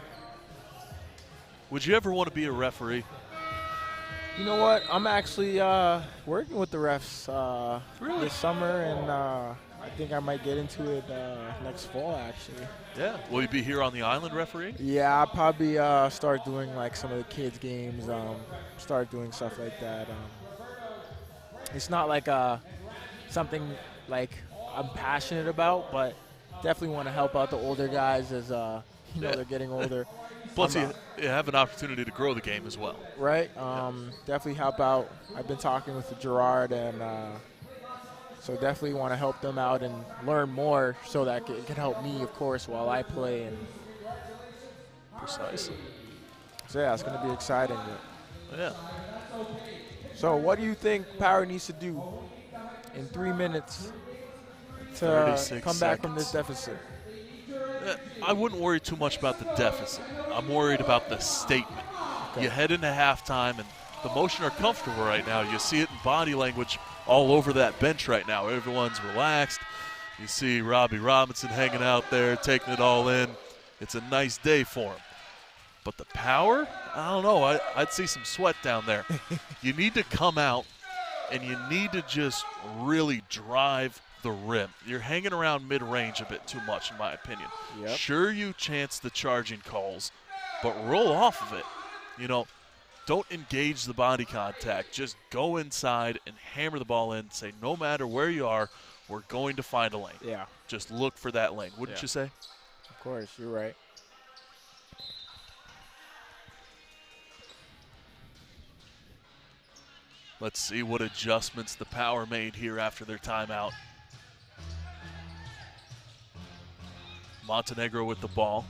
Would you ever want to be a referee? You know what? I'm actually working with the refs Really? this summer, and I think I might get into it next fall, actually. Yeah. Will you be here on the island refereeing? Yeah, I'll probably start doing like some of the kids' games, start doing stuff like that. It's not like something like I'm passionate about, but definitely want to help out the older guys as you know, they're getting older. Plus, you have an opportunity to grow the game as well. Right. Definitely help out. I've been talking with Gerard, and so definitely want to help them out and learn more so that it can help me, of course, while I play. And precisely. So yeah, it's going to be exciting. Yeah. So what do you think Power needs to do in 3 minutes to come back from this deficit? I wouldn't worry too much about the deficit. I'm worried about the statement. Okay. You head into halftime, and the Motion are comfortable right now. You see it in body language all over that bench right now. Everyone's relaxed. You see Robbie Robinson hanging out there, taking it all in. It's a nice day for him. But the Power, I don't know. I'd see some sweat down there. You need to come out, and you need to just really drive the rim. You're hanging around mid-range a bit too much, in my opinion. Yep. Sure, you chance the charging calls, but roll off of it. You know, don't engage the body contact. Just go inside and hammer the ball in. Say, no matter where you are, we're going to find a lane. Yeah. Just look for that lane, wouldn't you say? Of course, you're right. Let's see what adjustments the Power made here after their timeout. Montenegro with the ball.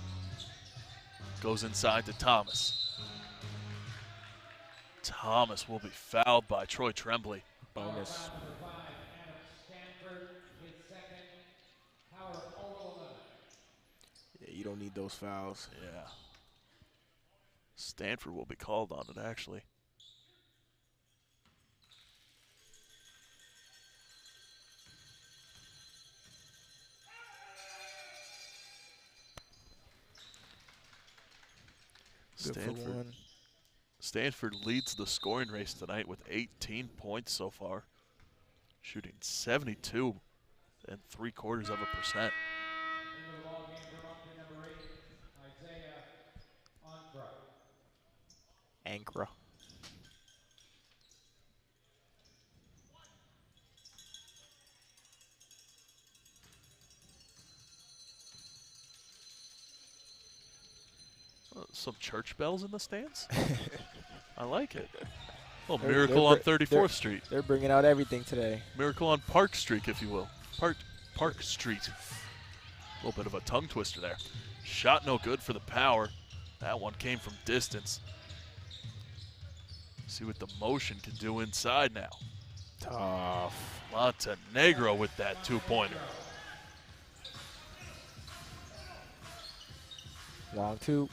Goes inside to Thomas. Thomas will be fouled by Troy Tremblay. Bonus. Yeah, you don't need those fouls. Yeah. Stanford will be called on it, actually. Stanford leads the scoring race tonight with 18 points so far, shooting 72.75%. Ankra. Some church bells in the stands? I like it. Oh, Miracle on 34th Street. They're bringing out everything today. Miracle on Park Street, if you will. Park Street. A little bit of a tongue twister there. Shot no good for the Power. That one came from distance. See what the Motion can do inside now. Tough. Montenegro with that two-pointer. Long two.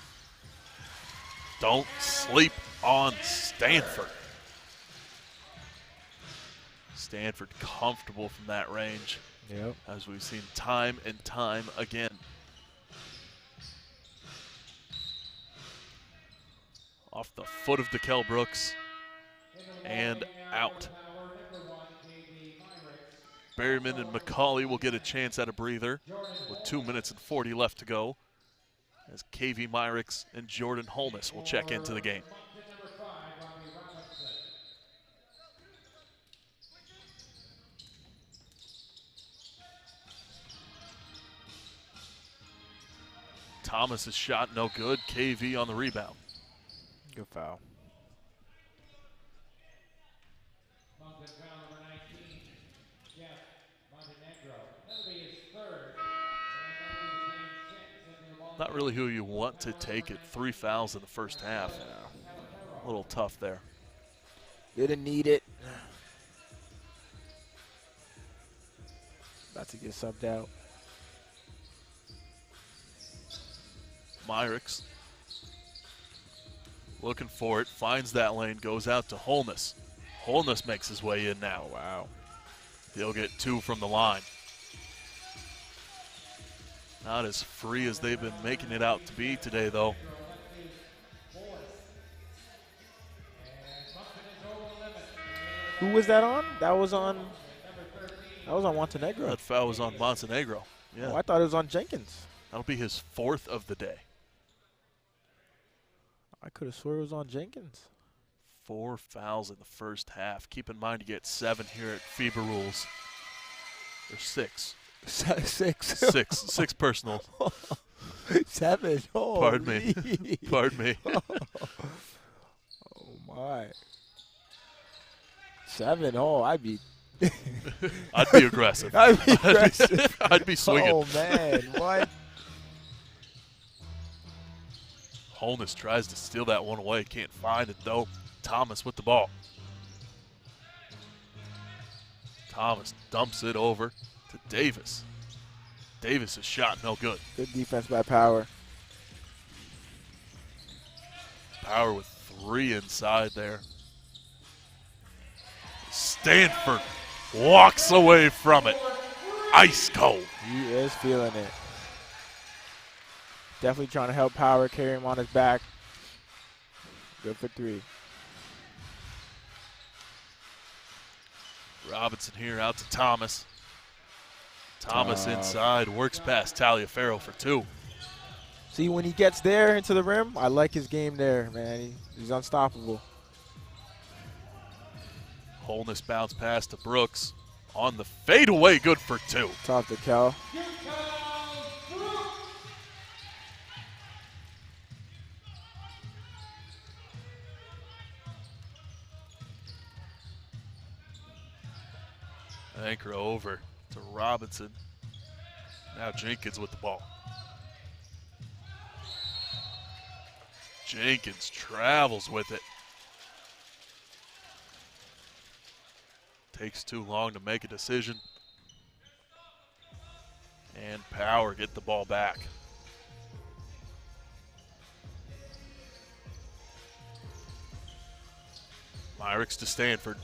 Don't sleep on Stanford. Stanford comfortable from that range. Yep. As we've seen time and time again. Off the foot of DeKel Brooks and out. Berryman and McCauley will get a chance at a breather with 2 minutes and 40 left to go, as KV Myrick's and Jordan Holness will check into the game. Thomas's shot no good. KV on the rebound. Good foul. Not really who you want to take it. 3 fouls in the first half. A little tough there. Didn't need it. About to get subbed out. Myrick's looking for it, finds that lane, goes out to Holness. Holness makes his way in now. Wow. He'll get 2 from the line. Not as free as they've been making it out to be today, though. Who was that on? That was on Montenegro. That foul was on Montenegro. Yeah. Oh, I thought it was on Jenkins. That'll be his 4th of the day. I could have swore it was on Jenkins. 4 fouls in the first half. Keep in mind you get 7 here at FIBA rules. Or 6. 6. 6 personal. 7. Pardon me. Pardon me. Oh, my. 7. Oh, I'd be. I'd be aggressive. I'd be aggressive. I'd be swinging. Oh, man. What? Holness tries to steal that one away. Can't find it, though. Thomas with the ball. Thomas dumps it over to Davis. Davis' shot no good. Good defense by Power. Power with 3 inside there. Stanford walks away from it. Ice cold. He is feeling it. Definitely trying to help Power, carry him on his back. Good for 3. Robinson here out to Thomas. Thomas inside, works past Taliaferro for 2. See, when he gets there into the rim, I like his game there, man. He's unstoppable. Holness bounce pass to Brooks. On the fadeaway, good for 2. Tough to Kel. Anchor over to Robinson. Now Jenkins with the ball. Jenkins travels with it. Takes too long to make a decision. And Power get the ball back. Myrick's to Stanford.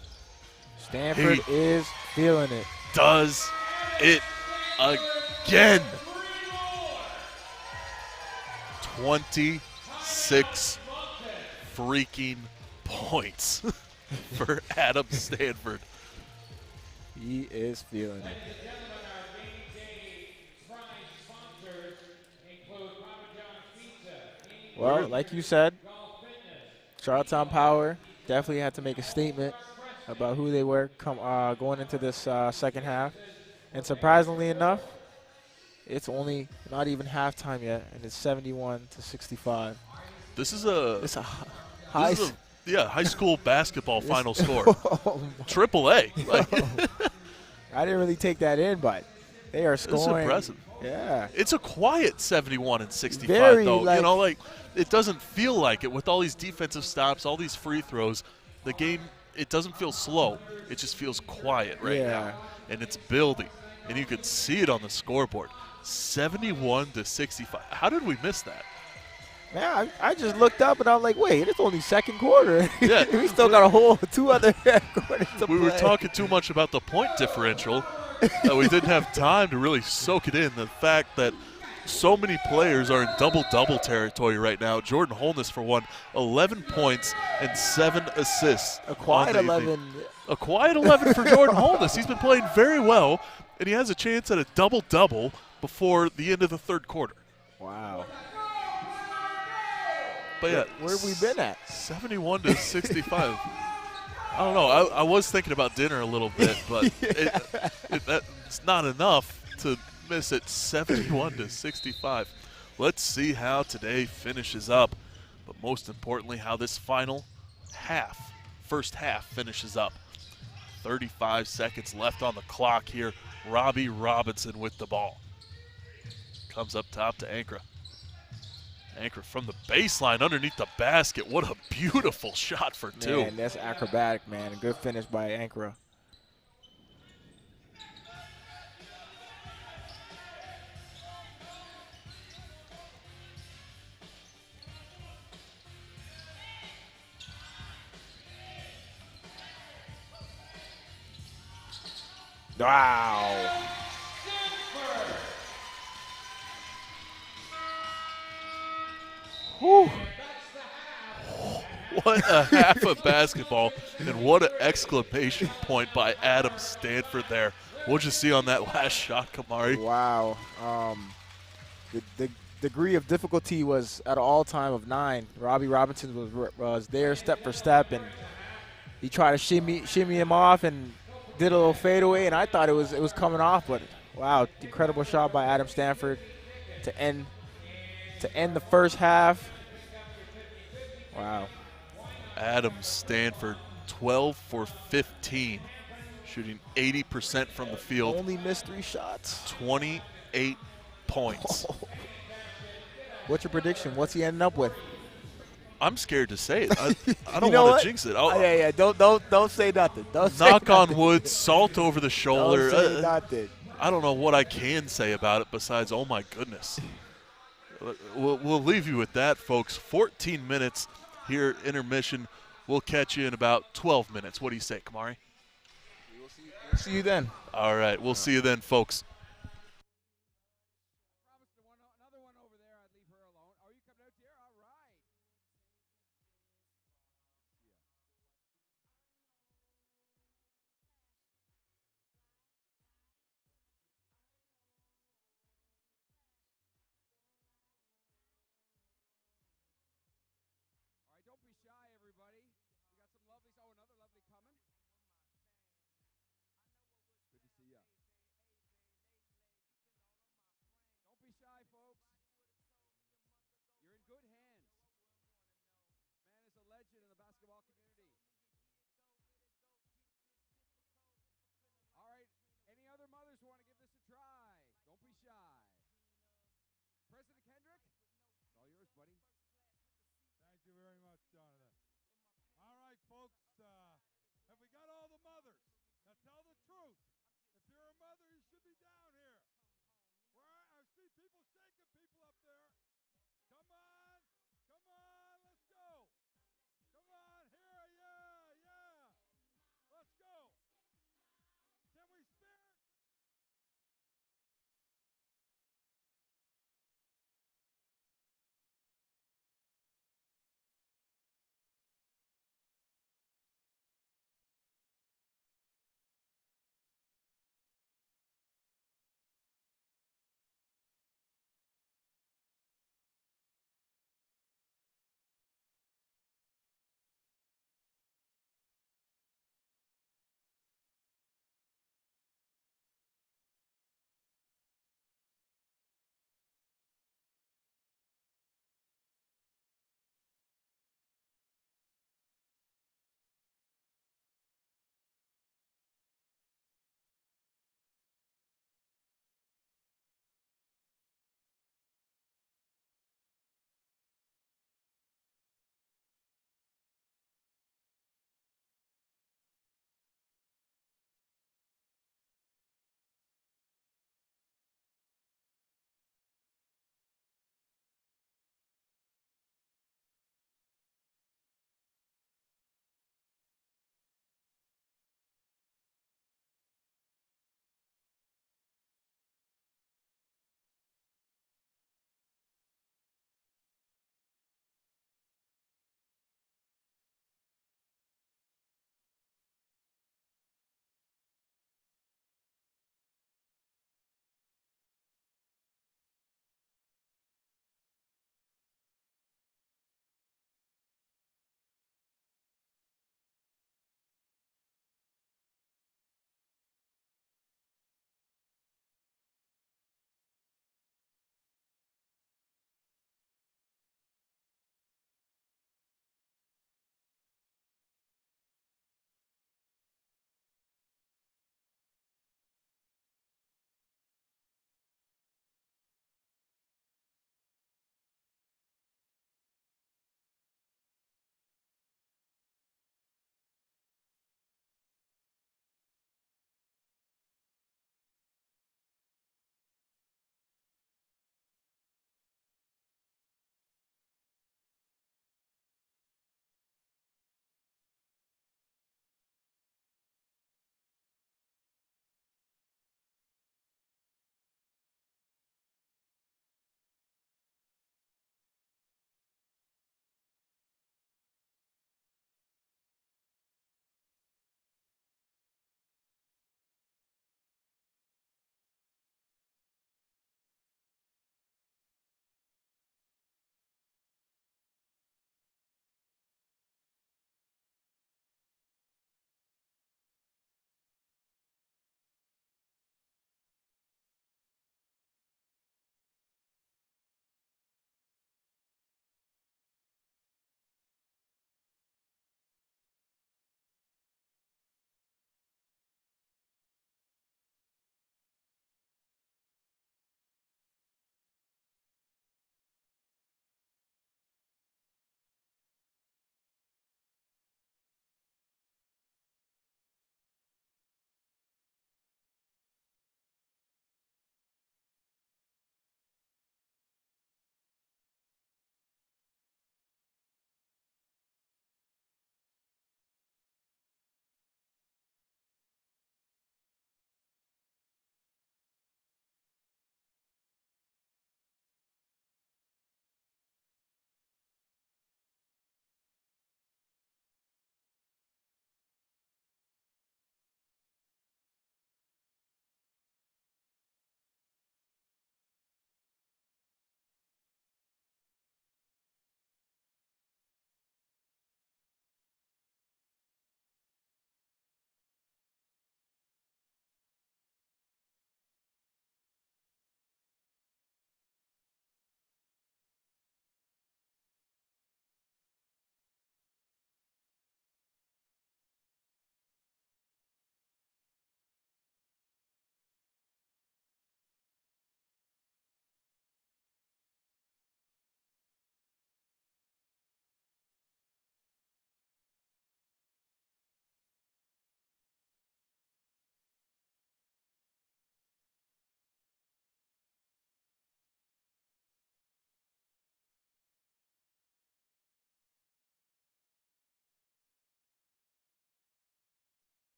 Stanford is feeling it. Does it again. 26 freaking points for Adam Stanford. He is feeling it. Well, like you said, Charlottetown Power definitely had to make a statement about who they were going into this second half. And surprisingly enough, it's only not even halftime yet, and it's 71-65. This is a high school basketball final score. Triple A. I didn't really take that in, but they are scoring. It's impressive. Yeah. It's a quiet 71-65, Very, though. It doesn't feel like it with all these defensive stops, all these free throws. The game, it doesn't feel slow. It just feels quiet right now. And it's building. And you can see it on the scoreboard. 71-65. How did we miss that? Man, I just looked up and I'm like, wait, it's only second quarter. Yeah. We still got a whole 2 other quarters to play. We were talking too much about the point differential. We didn't have time to really soak it in. The fact that so many players are in double-double territory right now. Jordan Holness, for one, 11 points and 7 assists. A quiet 11. A quiet 11 for Jordan Holness. He's been playing very well, and he has a chance at a double-double before the end of the third quarter. Wow. But yeah, where have we been at? 71-65. I don't know. I was thinking about dinner a little bit, but it's not enough to miss it. 71-65. Let's see how today finishes up, but most importantly, how this first half finishes up. 35 seconds left on the clock here. Robbie Robinson with the ball. Comes up top to Ankra. Ankra from the baseline underneath the basket. What a beautiful shot for 2. Man, that's acrobatic, man. A good finish by Ankra. Wow. Whew. What a half of basketball, and what an exclamation point by Adam Stanford there. What'd you see on that last shot, Kamari? Wow. The degree of difficulty was at an all-time of 9. Robbie Robinson was there step for step, and he tried to shimmy him off and did a little fadeaway, and I thought it was coming off, but wow, incredible shot by Adam Stanford to end to end the first half. Wow. Adams Stanford, 12 for 15, shooting 80% from the field. Only missed 3 shots. 28 points. What's your prediction? What's he ending up with? I'm scared to say it. I don't know want what? to jinx it. Yeah. Don't say nothing. Knock on wood, salt over the shoulder. Don't say nothing. I don't know what I can say about it besides, oh my goodness. We'll leave you with that, folks. 14 minutes here, intermission. We'll catch you in about 12 minutes. What do you say, Kamari? We'll see you then. All right, we'll see you then, folks.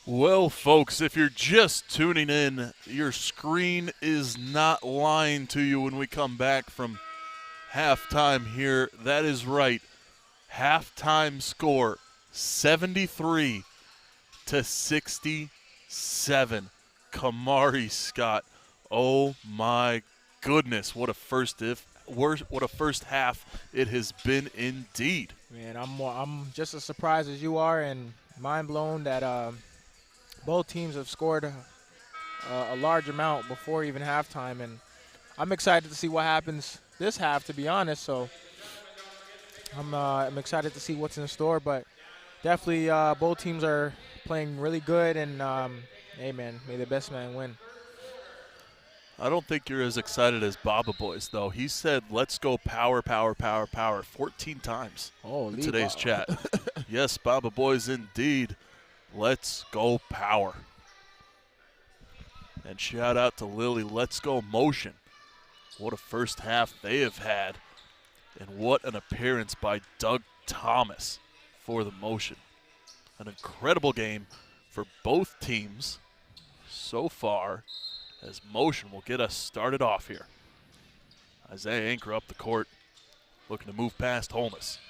Well, folks, if you're just tuning in, your screen is not lying to you when we come back from halftime here. That is right. Halftime score 73-67. Kamari Scott. Oh my goodness, what a first half it has been indeed. Man, I'm just as surprised as you are, and mind blown that both teams have scored a large amount before even halftime, and I'm excited to see what happens this half, to be honest. So I'm excited to see what's in store, but definitely both teams are playing really good, and hey, man, may the best man win. I don't think you're as excited as Baba Boys, though. He said, let's go power, power, power, power 14 times in today's chat. Yes, Baba Boys, indeed. Let's go power. And shout out to Lily, let's go motion. What a first half they have had. And what an appearance by Doug Thomas for the motion. An incredible game for both teams so far, as motion will get us started off here. Isaiah Anchor up the court, looking to move past Holness.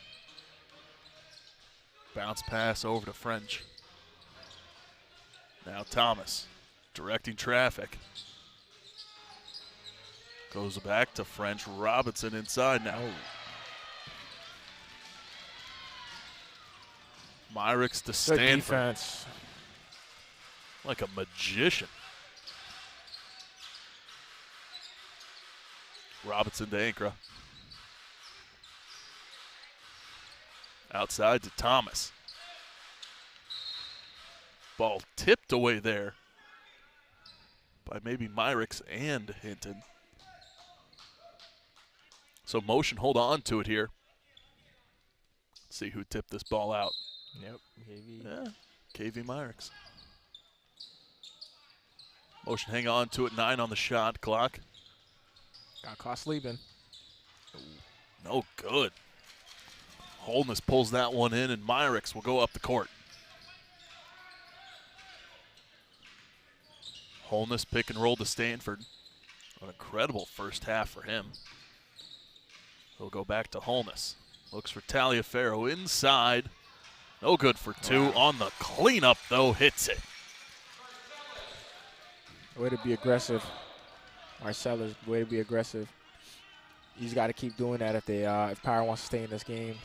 Bounce pass over to French. Now Thomas directing traffic. Goes back to French. Robinson inside now. Myrick's to Stanford. Good defense. Like a magician. Robinson to Ankra. Outside to Thomas. Ball tipped away there by maybe Myrick's and Hinton. So motion, hold on to it here. Let's see who tipped this ball out. Yep, KV. Yeah, KV Myrick's. Motion, hang on to it, 9 on the shot clock. Got caught sleeping. No good. Holness pulls that one in, and Myrick's will go up the court. Holness pick and roll to Stanford. An incredible first half for him. He'll go back to Holness. Looks for Taliaferro inside. No good for 2. Wow. On the cleanup, though, hits it. Way to be aggressive. Marcellus, way to be aggressive. He's got to keep doing that if Power wants to stay in this game.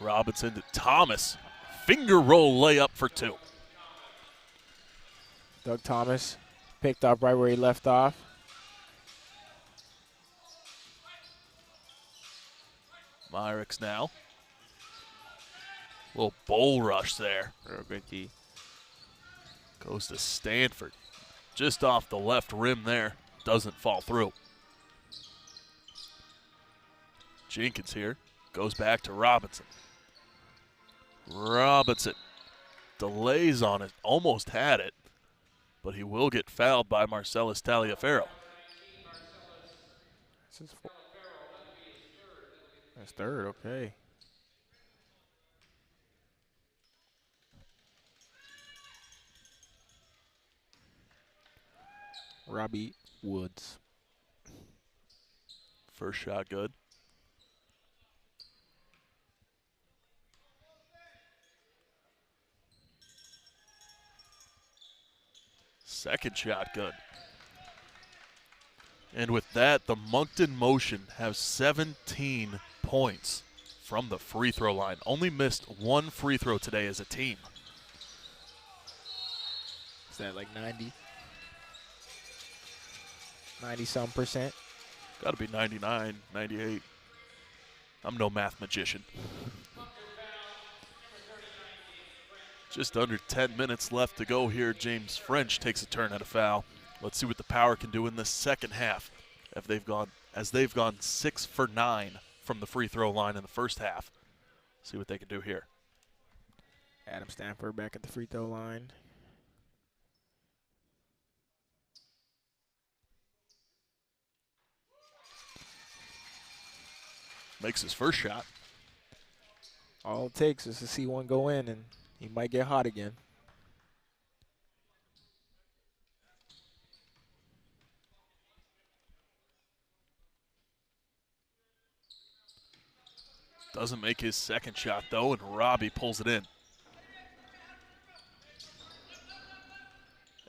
Robinson to Thomas. Finger roll layup for 2. Doug Thomas picked up right where he left off. Myrick's now. Little bull rush there. Good D. Goes to Stanford. Just off the left rim there. Doesn't fall through. Jenkins here. Goes back to Robinson. Robinson delays on it. Almost had it. But he will get fouled by Marcellus Taliaferro. That's third, okay. Robbie Woods. First shot good. Second shot good. And with that, the Moncton Motion have 17 points from the free throw line. Only missed 1 free throw today as a team. Is that like 90? 90-some%? Got to be 99, 98. I'm no math magician. Just under 10 minutes left to go here. James French takes a turn at a foul. Let's see what the Power can do in the second half as they've gone 6 for 9 from the free throw line in the first half. See what they can do here. Adam Stanford back at the free throw line. Makes his first shot. All it takes is to see one go in, and He might get hot again. Doesn't make his second shot, though, and Robbie pulls it in.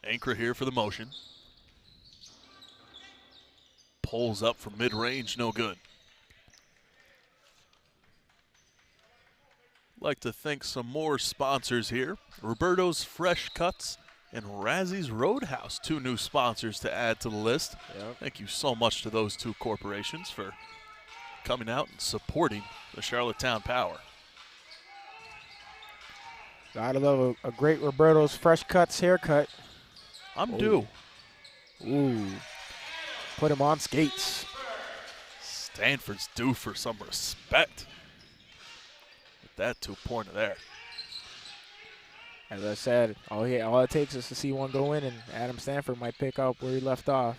Ankra here for the motion. Pulls up from mid-range, no good. Like to thank some more sponsors here. Roberto's Fresh Cuts and Razzy's Roadhouse, 2 new sponsors to add to the list. Yep. Thank you so much to those 2 corporations for coming out and supporting the Charlottetown Power. Gotta love a great Roberto's Fresh Cuts haircut. I'm due. Ooh. Put him on skates. Stanford's due for some respect. With that 2-pointer there. As I said, all it takes is to see one go in, and Adam Stanford might pick up where he left off.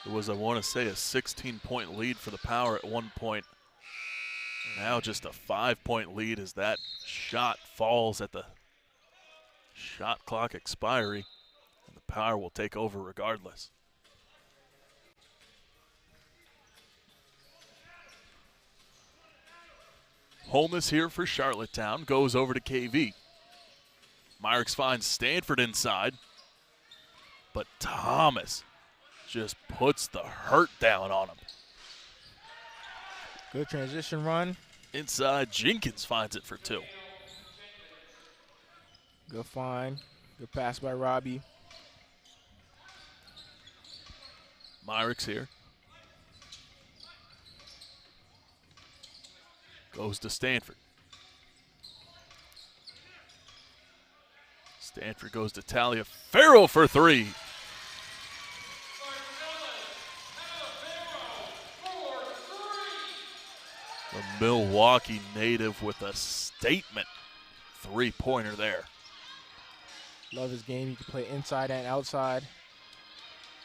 It was, I want to say, a 16-point lead for the Power at one point. Now just a 5-point lead as that shot falls at the shot clock expiry, and the Power will take over regardless. Holness here for Charlottetown, goes over to KV. Myrick finds Stanford inside, but Thomas just puts the hurt down on him. Good transition run. Inside, Jenkins finds it for 2. Good find. Good pass by Robbie. Myrick's here. Goes to Stanford. Stanford goes to Taliaferro for 3. The Milwaukee native with a statement 3-pointer there. Love his game. He can play inside and outside.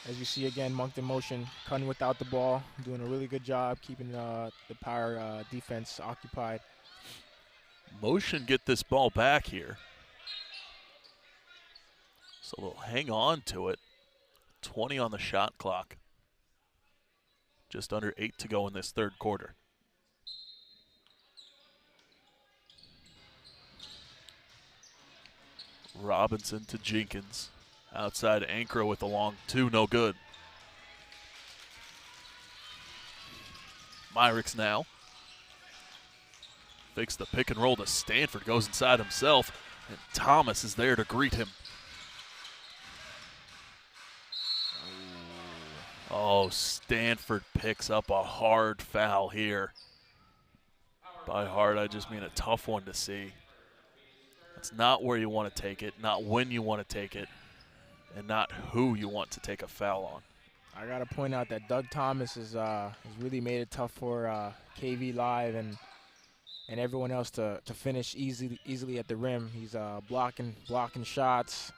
As you see again, Moncton motion, cutting without the ball, doing a really good job keeping the Power defense occupied. Motion get this ball back here. So they'll hang on to it. 20 on the shot clock. Just under 8 to go in this third quarter. Robinson to Jenkins. Outside Ankra with a long 2, no good. Myrick's now. Fakes the pick and roll to Stanford, goes inside himself, and Thomas is there to greet him. Oh, Stanford picks up a hard foul here. By hard, I just mean a tough one to see. It's not where you want to take it, not when you want to take it, and not who you want to take a foul on. I got to point out that Doug Thomas has really made it tough for KV Live and everyone else to finish easily at the rim. He's blocking shots,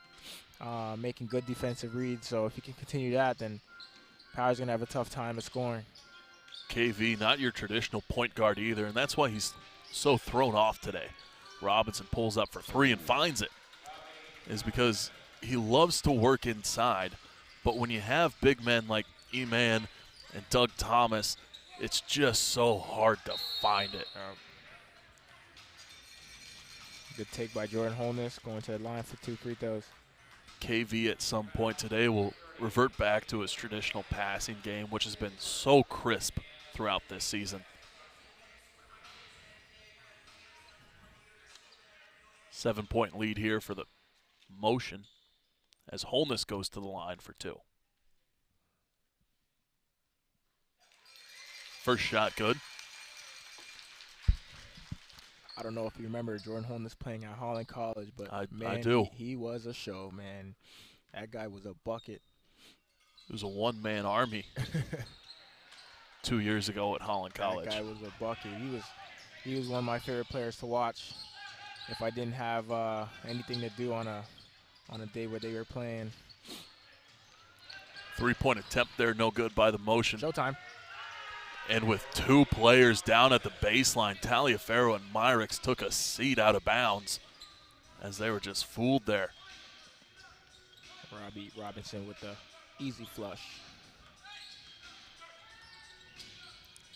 making good defensive reads. So if he can continue that, then Power's going to have a tough time at scoring. KV, not your traditional point guard either, and that's why he's so thrown off today. Robinson pulls up for 3 and finds it. Is because he loves to work inside, but when you have big men like E-Man and Doug Thomas, it's just so hard to find it. Good take by Jordan Holness, going to the line for 2 free throws. KV at some point today will revert back to his traditional passing game, which has been so crisp throughout this season. 7-point lead here for the motion as Holness goes to the line for 2. First shot good. I don't know if you remember Jordan Holness playing at Holland College, but man, I do. He was a show, man. That guy was a bucket. It was a one-man army 2 years ago at Holland College. That guy was a bucket. He was one of my favorite players to watch. If I didn't have anything to do on a day where they were playing. Three-point attempt there, no good by the motion. Showtime. And with 2 players down at the baseline, Taliaferro and Myricks took a seat out of bounds as they were just fooled there. Robbie Robinson with the easy flush.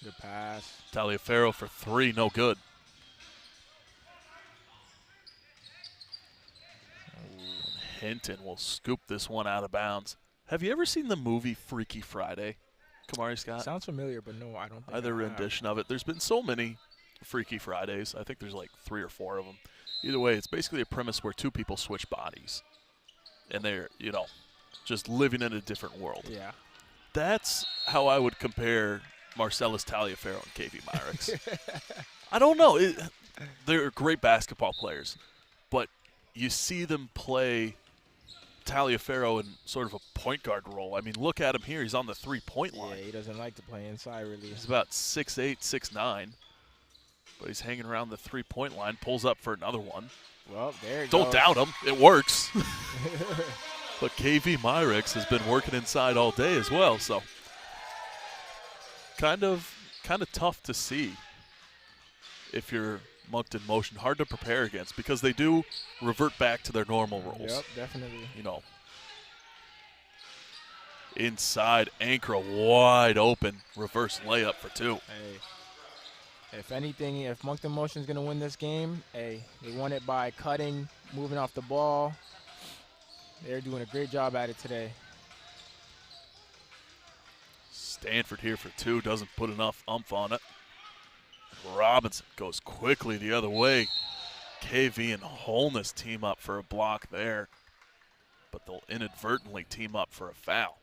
Good pass. Taliaferro for 3, no good. Hinton will scoop this one out of bounds. Have you ever seen the movie Freaky Friday, Kamari Scott? Sounds familiar, but no, I don't think Either I have. rendition of it. There's been so many Freaky Fridays. I think there's like 3 or 4 of them. Either way, it's basically a premise where 2 people switch bodies. And they're, you know, just living in a different world. Yeah. That's how I would compare Marcellus Taliaferro and KV Myricks. I don't know. They're great basketball players. But you see them play Taliaferro in sort of a point guard role. I mean, look at him here. He's on the 3-point line. Yeah, he doesn't like to play inside, really. He's about 6'8", 6'9", but he's hanging around the 3-point line, pulls up for another one. Well, there it Don't goes. doubt him. It works. But KV Myricks has been working inside all day as well, so kind of tough to see if you're Moncton motion. Hard to prepare against because they do revert back to their normal roles. Yep, definitely. You know, inside, Ankra wide open, reverse layup for 2. Hey, if anything, if Moncton Motion's going to win this game, hey, they won it by cutting, moving off the ball. They're doing a great job at it today. Stanford here for 2, doesn't put enough oomph on it. Robinson goes quickly the other way. KV and Holness team up for a block there, but they'll inadvertently team up for a foul.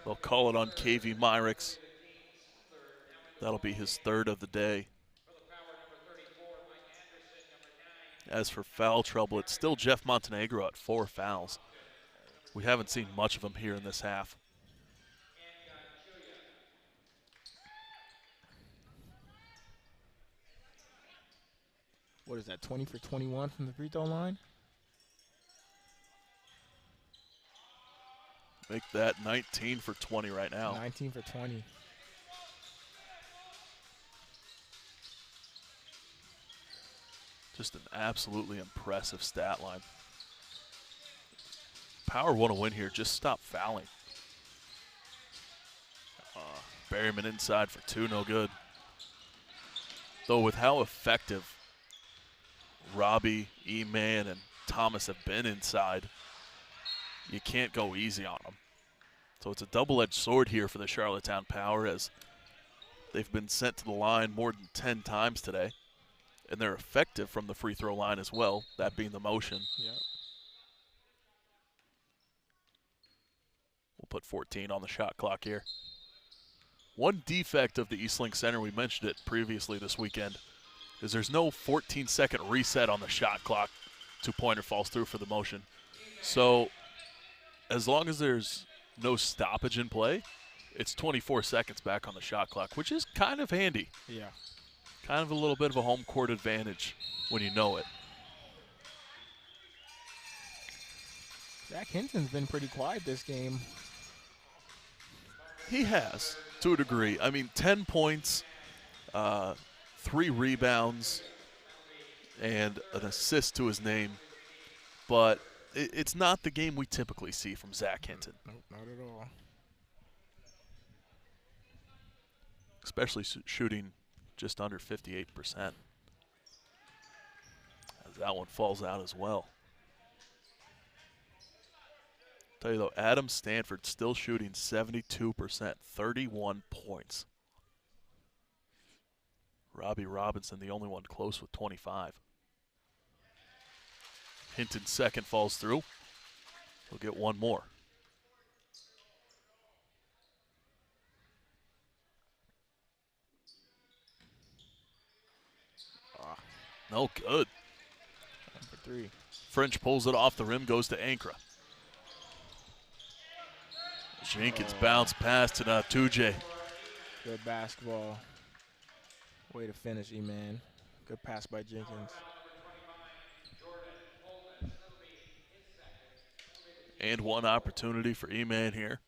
They'll call it on KV Myricks. That'll be his 3rd of the day. As for foul trouble, it's still Jeff Montenegro at 4 fouls. We haven't seen much of him here in this half. What is that, 20 for 21 from the free throw line? Make that 19 for 20 right now. 19 for 20. Just an absolutely impressive stat line. Power want to win here. Just stop fouling. Berryman inside for 2, no good. Though with how effective Robbie, E-Man, and Thomas have been inside, you can't go easy on them. So it's a double-edged sword here for the Charlottetown Power as they've been sent to the line more than 10 times today. And they're effective from the free throw line as well, that being the motion. Yep. We'll put 14 on the shot clock here. One defect of the Eastlink Center, we mentioned it previously this weekend, is there's no 14-second reset on the shot clock. 2-pointer falls through for the motion. So as long as there's no stoppage in play, it's 24 seconds back on the shot clock, which is kind of handy. Yeah. Kind of a little bit of a home court advantage when you know it. Zach Hinton's been pretty quiet this game. He has, to a degree. I mean, 10 points, 3 rebounds, and an assist to his name. But it's not the game we typically see from Zach Hinton. Nope, not at all. Especially shooting just under 58%. As that one falls out as well. Tell you though, Adam Stanford still shooting 72%, 31 points. Robbie Robinson, the only one close with 25. Hinton second falls through. He'll get one more. No good. 1 for 3. French pulls it off the rim, goes to Ankra. Jenkins bounce pass to Natuje. Good basketball. Way to finish, E-Man. Good pass by Jenkins. And one opportunity for E-Man here.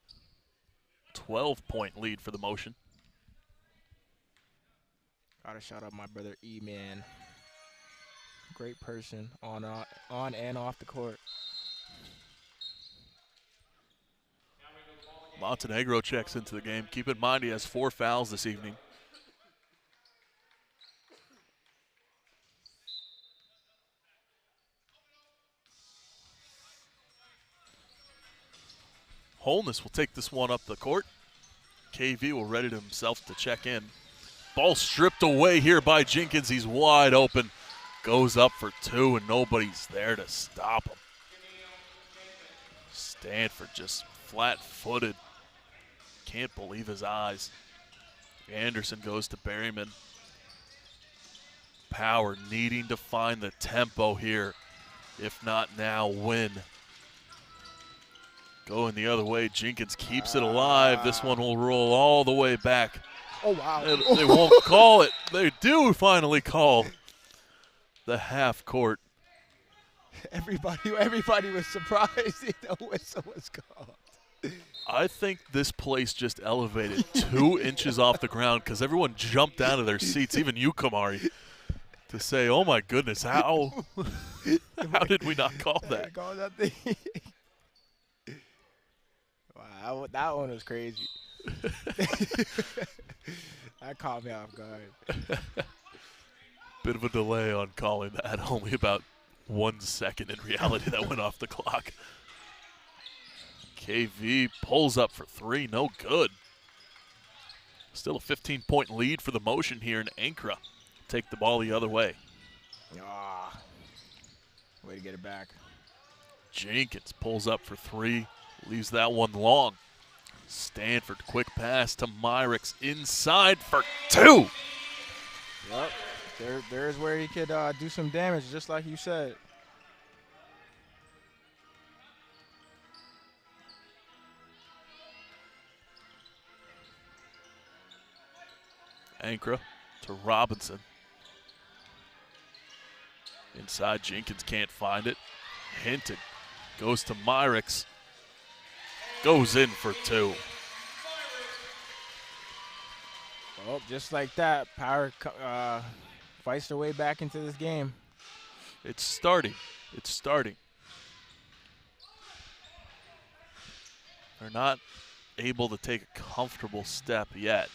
12-point lead for the Motion. Gotta shout out my brother E-Man. Great person on and off the court. Montenegro checks into the game. Keep in mind he has 4 fouls this evening. Holness will take this one up the court. KV will ready himself to check in. Ball stripped away here by Jenkins. He's wide open. Goes up for 2, and nobody's there to stop him. Stanford just flat-footed. Can't believe his eyes. Anderson goes to Berryman. Power needing to find the tempo here. If not now, win. Going the other way, Jenkins keeps it alive. This one will roll all the way back. Oh, wow. They won't call it. They do finally call the half court. Everybody was surprised the whistle was called. I think this place just elevated 2 inches off the ground because everyone jumped out of their seats, even you, Kamari, to say, oh, my goodness, how did we not call that? Call that thing. Wow, that one was crazy. That caught me off guard. Bit of a delay on calling that. Only about 1 second in reality that went off the clock. KV pulls up for 3. No good. Still a 15-point lead for the Motion here, and Ankra take the ball the other way. Way to get it back. Jenkins pulls up for 3. Leaves that one long. Stanford, quick pass to Myricks inside for 2. Yep. There's where he could do some damage, just like you said. Ankra to Robinson. Inside, Jenkins can't find it. Hinton goes to Myricks. Goes in for 2. Oh, just like that, Power fights their way back into this game. It's starting. It's starting. They're not able to take a comfortable step yet.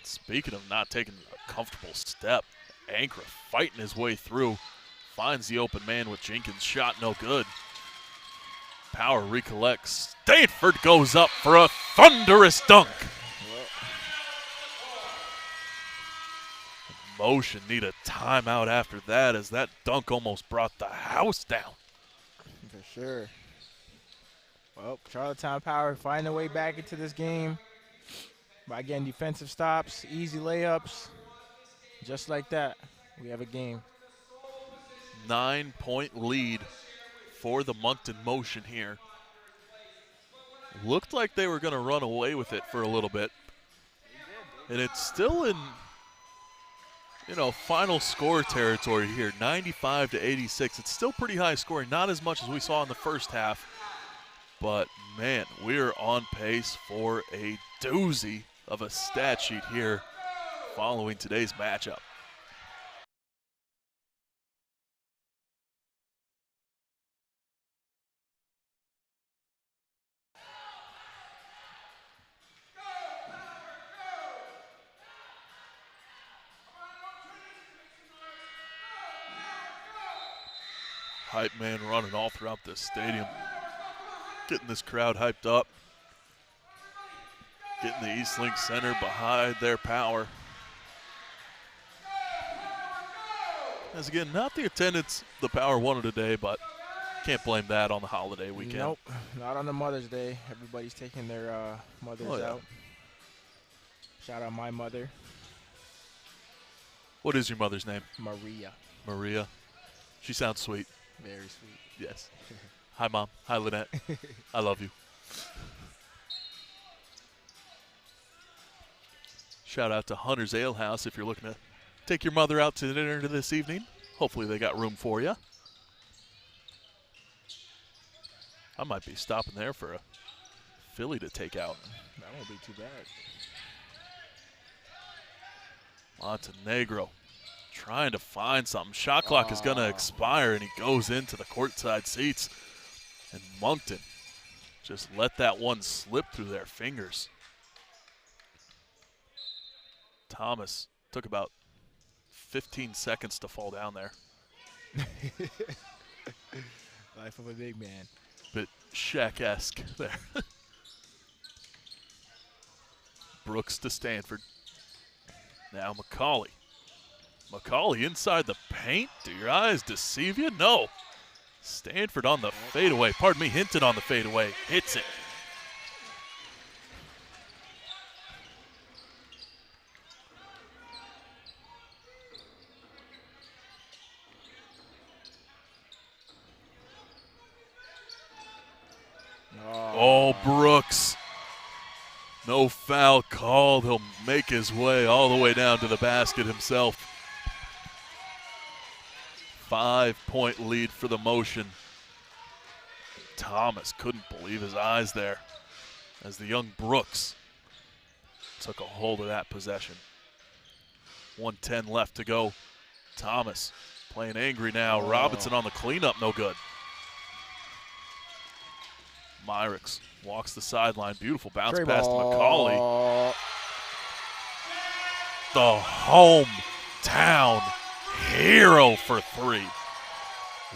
Speaking of not taking a comfortable step, Ankra fighting his way through. Finds the open man with Jenkins' shot, no good. Power recollects. Stanford goes up for a thunderous dunk. Motion need a timeout after that, as that dunk almost brought the house down. For sure. Well, Charlottetown Power find their way back into this game by getting defensive stops, easy layups. Just like that, we have a game. 9-point lead for the Moncton Motion here. Looked like they were going to run away with it for a little bit. And it's still in, final score territory here, 95-86. It's still pretty high scoring, not as much as we saw in the first half. But, man, we're on pace for a doozy of a stat sheet here following today's matchup. Hype man running all throughout this stadium. Getting this crowd hyped up. Getting the Eastlink Center behind their Power. As again, not the attendance the Power wanted today, but can't blame that on the holiday weekend. Nope, not on the Mother's Day. Everybody's taking their mothers out. Shout out my mother. What is your mother's name? Maria. Maria. She sounds sweet. Very sweet. Yes. Hi, Mom. Hi, Lynette. I love you. Shout out to Hunter's Ale House if you're looking to take your mother out to dinner this evening. Hopefully they got room for you. I might be stopping there for a Philly to take out. That won't be too bad. Montenegro trying to find something. Shot clock is going to expire, and he goes into the courtside seats. And Moncton just let that one slip through their fingers. Thomas took about 15 seconds to fall down there. Life of a big man. Bit Shaq-esque there. Brooks to Stanford. Now McCauley. McCauley inside the paint. Do your eyes deceive you? No. Stanford on the fadeaway. Pardon me, Hinton on the fadeaway. Hits it. Oh, Brooks. No foul called. He'll make his way all the way down to the basket himself. 5-point lead for the Motion. Thomas couldn't believe his eyes there as the young Brooks took a hold of that possession. 1:10 left to go. Thomas playing angry now. Robinson on the cleanup, no good. Myrick's walks the sideline. Beautiful bounce pass to McCauley. The hometown hero for three.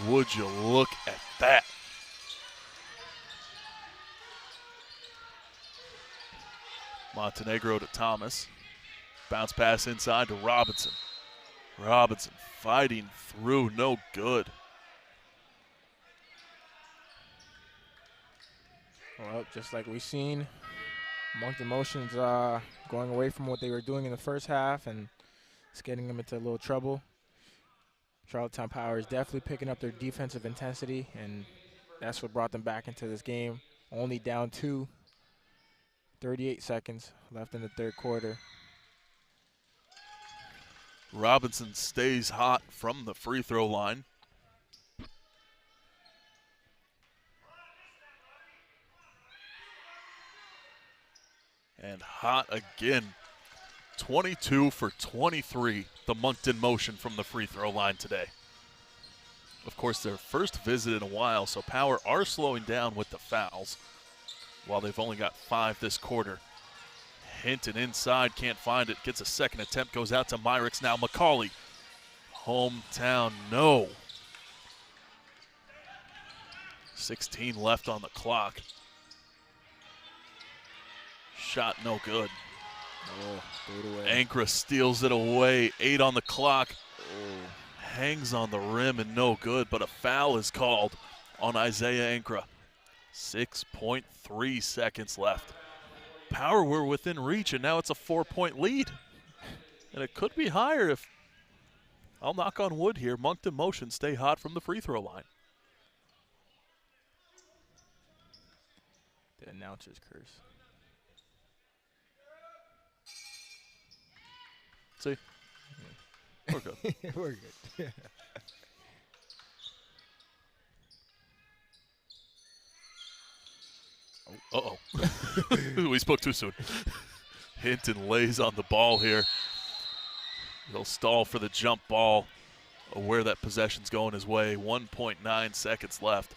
Would you look at that? Montenegro to Thomas. Bounce pass inside to Robinson. Robinson fighting through, no good. Well, just like we've seen, Moncton Motion's going away from what they were doing in the first half, and it's getting them into a little trouble. Charlottetown Power is definitely picking up their defensive intensity, and that's what brought them back into this game. Only down 2, 38 seconds left in the third quarter. Robinson stays hot from the free throw line. And hot again. 22 for 23, the Moncton Motion from the free throw line today. Of course, their first visit in a while, so Power are slowing down with the fouls while they've only got 5 this quarter. Hinton inside, can't find it, gets a second attempt, goes out to Myrick's. Now McCauley. Hometown, no. 16 left on the clock. Shot no good. Ankra steals it away. 8 on the clock. Hangs on the rim and no good, but a foul is called on Isaiah Ankra. 6.3 seconds left. Power were within reach, and now it's a 4-point lead. And it could be higher if, I'll knock on wood here, Moncton Motion stay hot from the free throw line. The announcer's curse. See? We're good. We're good. Uh-oh. We spoke too soon. Hinton lays on the ball here. He'll stall for the jump ball. Aware that possession's going his way. 1.9 seconds left.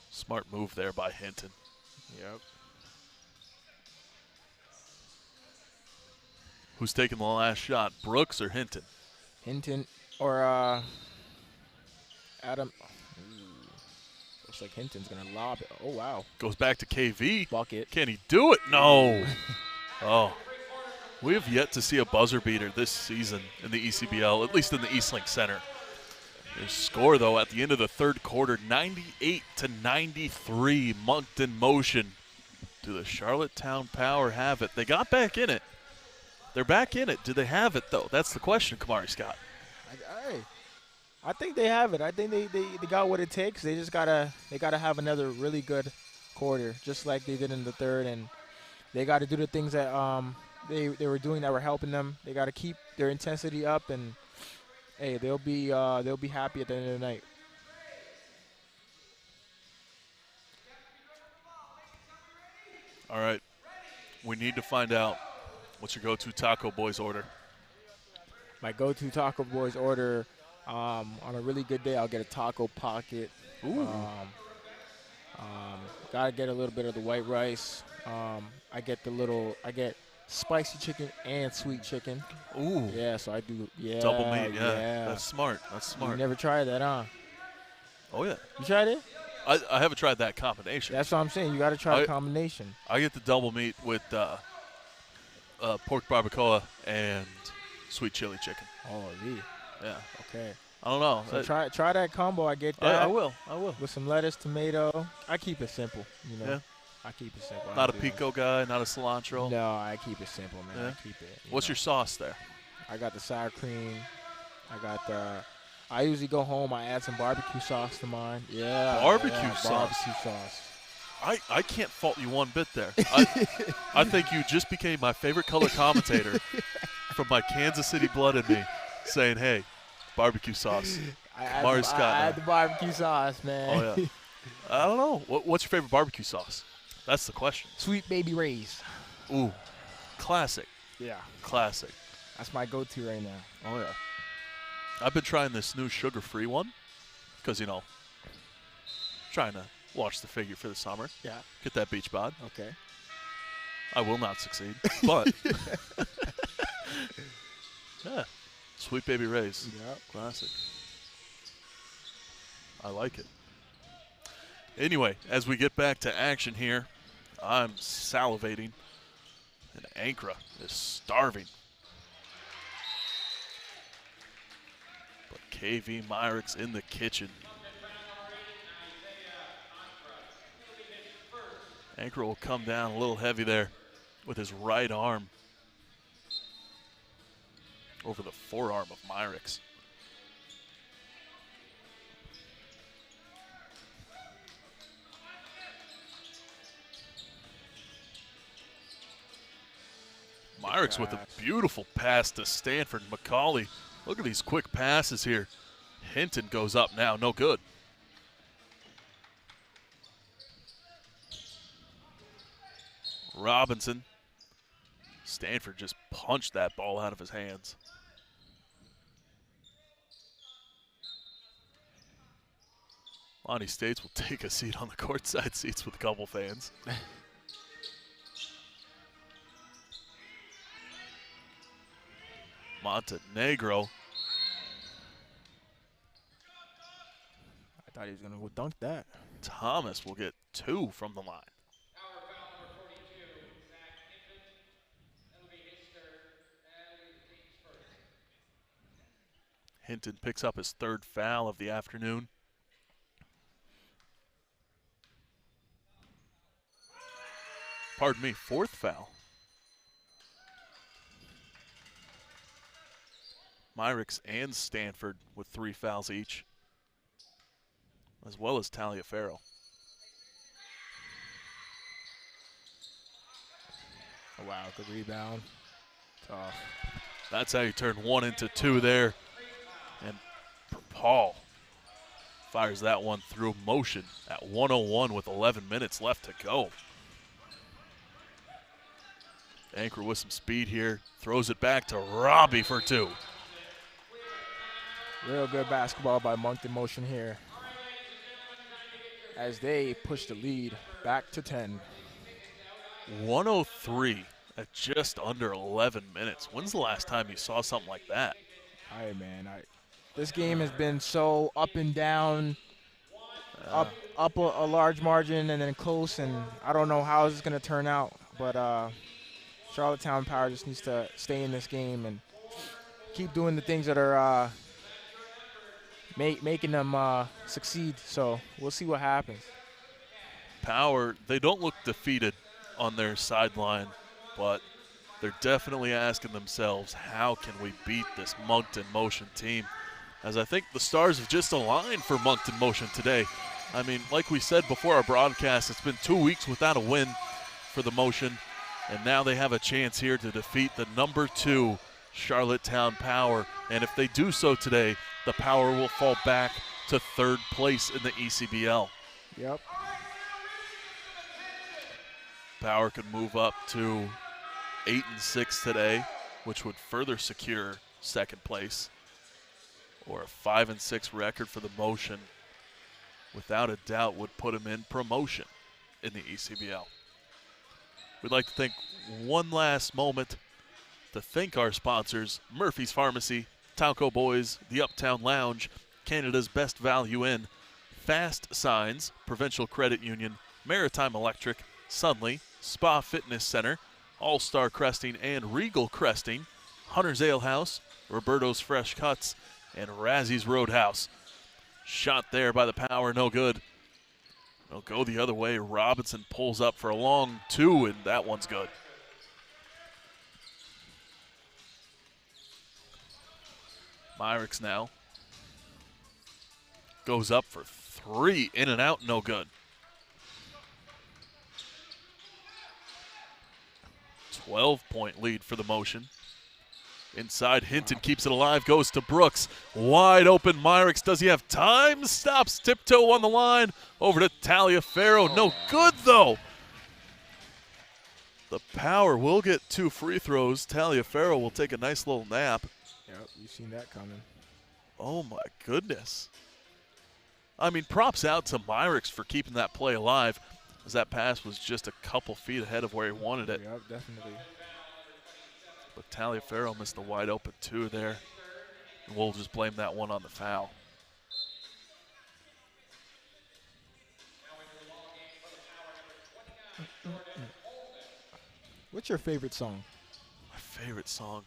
Smart move there by Hinton. Yep. Who's taking the last shot, Brooks or Hinton? Hinton or Adam. Looks like Hinton's going to lob it. Oh, wow. Goes back to KV. Bucket. Can he do it? No. Oh. We have yet to see a buzzer beater this season in the ECBL, at least in the Eastlink Center. Their score, though, at the end of the third quarter, 98-93, Moncton Motion. Do the Charlottetown Power have it? They got back in it. They're back in it. Do they have it, though? That's the question, Kamari Scott. I think they have it. I think they got what it takes. They just gotta have another really good quarter, just like they did in the third, and they got to do the things that they were doing that were helping them. They got to keep their intensity up, and hey, they'll be happy at the end of the night. All right. We need to find out what's your go-to Taco Boys order. My go-to Taco Boys order, on a really good day, I'll get a taco pocket. Ooh. Gotta get a little bit of the white rice. I get spicy chicken and sweet chicken. Ooh. Yeah, so I do. Yeah, Double meat. Yeah. That's smart. That's smart. You never tried that, huh? Oh yeah. You tried it? I haven't tried that combination. That's what I'm saying. You got to try the combination. I get the double meat with pork barbacoa and sweet chili chicken. Oh, yeah. Okay. I don't know. So try that combo. I get that. I will. With some lettuce, tomato. I keep it simple. You know. Yeah. I keep it simple. Not a pico guy. Not a cilantro. No, I keep it simple, man. Yeah. I keep it. What's your sauce there? I got the sour cream. I usually go home. I add some barbecue sauce to mine. Yeah. Barbecue sauce. Barbecue sauce. I can't fault you one bit there. I think you just became my favorite color commentator from my Kansas City blood in me, saying, "Hey, barbecue sauce." I add the barbecue sauce, man. Oh yeah. I don't know. What's your favorite barbecue sauce? That's the question. Sweet Baby Ray's. Ooh, classic. Yeah. Classic. That's my go-to right now. Oh yeah. I've been trying this new sugar-free one because, trying to watch the figure for the summer. Yeah. Get that beach bod. Okay. I will not succeed, but yeah, Sweet Baby Ray's. Yep. Classic. I like it. Anyway, as we get back to action here, I'm salivating, and Ankara is starving. But KV Myrick's in the kitchen. Ankara will come down a little heavy there with his right arm over the forearm of Myrick's. Myrick's with a beautiful pass to Stanford. McCauley, look at these quick passes here. Hinton goes up now, no good. Robinson. Stanford just punched that ball out of his hands. Lonnie States will take a seat on the courtside seats with a couple fans. Montenegro. I thought he was going to go dunk that. Thomas will get 2 from the line. Hinton picks up his 3rd foul of the afternoon. Pardon me, 4th foul. Myrick's and Stanford with 3 fouls each, as well as Taliaferro. Oh, wow, good rebound. Tough. That's how you turn 1 into 2 there. And Paul fires that one through motion at 101 with 11 minutes left to go. Ankara with some speed here, throws it back to Robbie for 2. Real good basketball by Moncton Motion here as they push the lead back to 10. 103 at just under 11 minutes. When's the last time you saw something like that? Hey, man, this game has been so up and down, up a large margin and then close, and I don't know how this is going to turn out, but Charlottetown Power just needs to stay in this game and keep doing the things that are making them succeed. So we'll see what happens. Power, they don't look defeated on their sideline, but they're definitely asking themselves, how can we beat this Moncton Motion team? As I think the stars have just aligned for Moncton Motion today. I mean, like we said before our broadcast, it's been 2 weeks without a win for the Motion. And now they have a chance here to defeat the number 2 Charlottetown Power. And if they do so today, the Power will fall back to 3rd place in the ECBL. Yep. Power could move up to 8-6 today, which would further secure 2nd place, or a 5-6 record for the Motion. Without a doubt, would put him in promotion in the ECBL. We'd like to take one last moment to thank our sponsors: Murphy's Pharmacy, Tauco Boys, the Uptown Lounge, Canada's Best Value Inn, Fast Signs, Provincial Credit Union, Maritime Electric, Sunley, Spa Fitness Center, All-Star Cresting and Regal Cresting, Hunter's Ale House, Roberto's Fresh Cuts, and Razzie's Roadhouse. Shot there by the Power, no good. It'll go the other way. Robinson pulls up for a long 2, and that one's good. Myrick's now goes up for 3, in and out, no good. 12-point lead for the Motion. Inside, Hinton keeps it alive, goes to Brooks. Wide open, Myrick's. Does he have time? Stops, tiptoe on the line. Over to Taliaferro. No good, though. The Power will get 2 free throws. Taliaferro will take a nice little nap. Yep, you've seen that coming. Oh, my goodness. I mean, props out to Myrick's for keeping that play alive, as that pass was just a couple feet ahead of where he wanted it. Yep, definitely. But Taliaferro missed the wide open 2 there. And we'll just blame that one on the foul. What's your favorite song? My favorite song?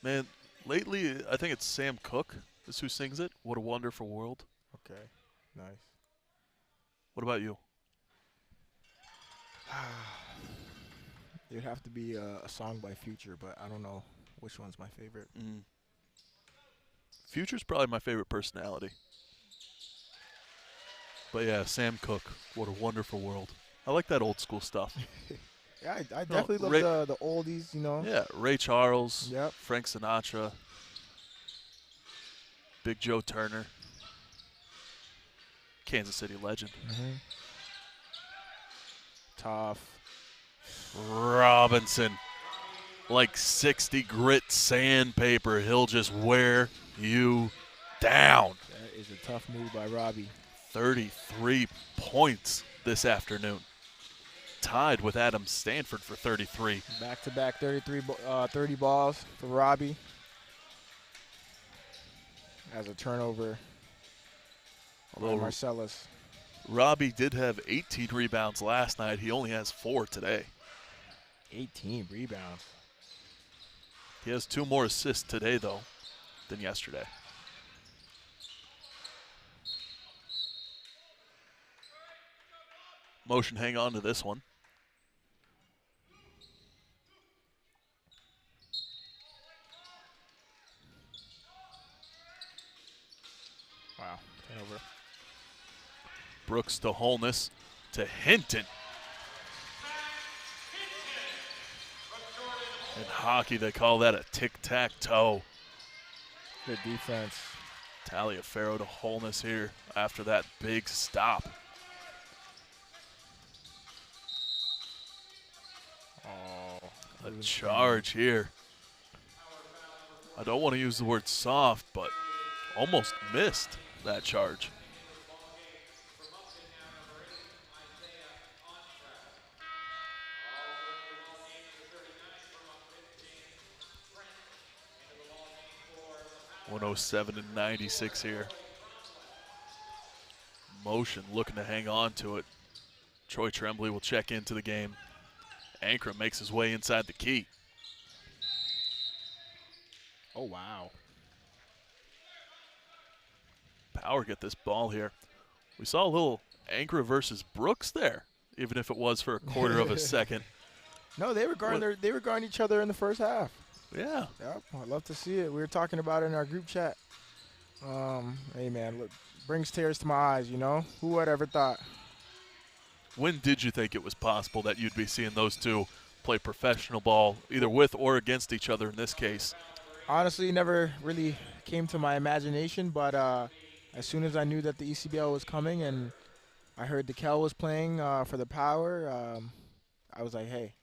Man, lately I think it's Sam Cooke is who sings it. What a Wonderful World. Okay, nice. What about you? It'd have to be a song by Future, but I don't know which one's my favorite. Future's probably my favorite personality. But yeah, Sam Cooke, What a Wonderful World. I like that old school stuff. Yeah, I definitely love the oldies, you know. Yeah, Ray Charles, Yep. Frank Sinatra, Big Joe Turner, Kansas City legend. Tough. Robinson, like 60 grit sandpaper, he'll just wear you down. That is a tough move by Robbie. 33 points this afternoon. Tied with Adam Stanford for 33. Back-to-back 30 balls for Robbie. As a turnover by Marcellus. Robbie did have 18 rebounds last night. He only has 4 today. 18 rebounds. He has 2 more assists today, though, than yesterday. Motion hang on to this one. Wow, turnover. Brooks to Holness to Hinton. In hockey, they call that a tic-tac-toe. Good defense. Taliaferro to Holness here after that big stop. Oh, A charge here. I don't want to use the word soft, but almost missed that charge. .107-96 here. Motion looking to hang on to it. Troy Tremblay will check into the game. Ankra makes his way inside the key. Oh, wow. Power get this ball here. We saw a little Ankra versus Brooks there, even if it was for a quarter of a second. No, they were guarding each other in the first half. Yeah. Yep, I'd love to see it. We were talking about it in our group chat. Hey, man, look, brings tears to my eyes, you know? Who would ever thought? When did you think it was possible that you'd be seeing those two play professional ball, either with or against each other in this case? Honestly, never really came to my imagination, but as soon as I knew that the ECBL was coming and I heard DeKel was playing for the Power, I was like, hey,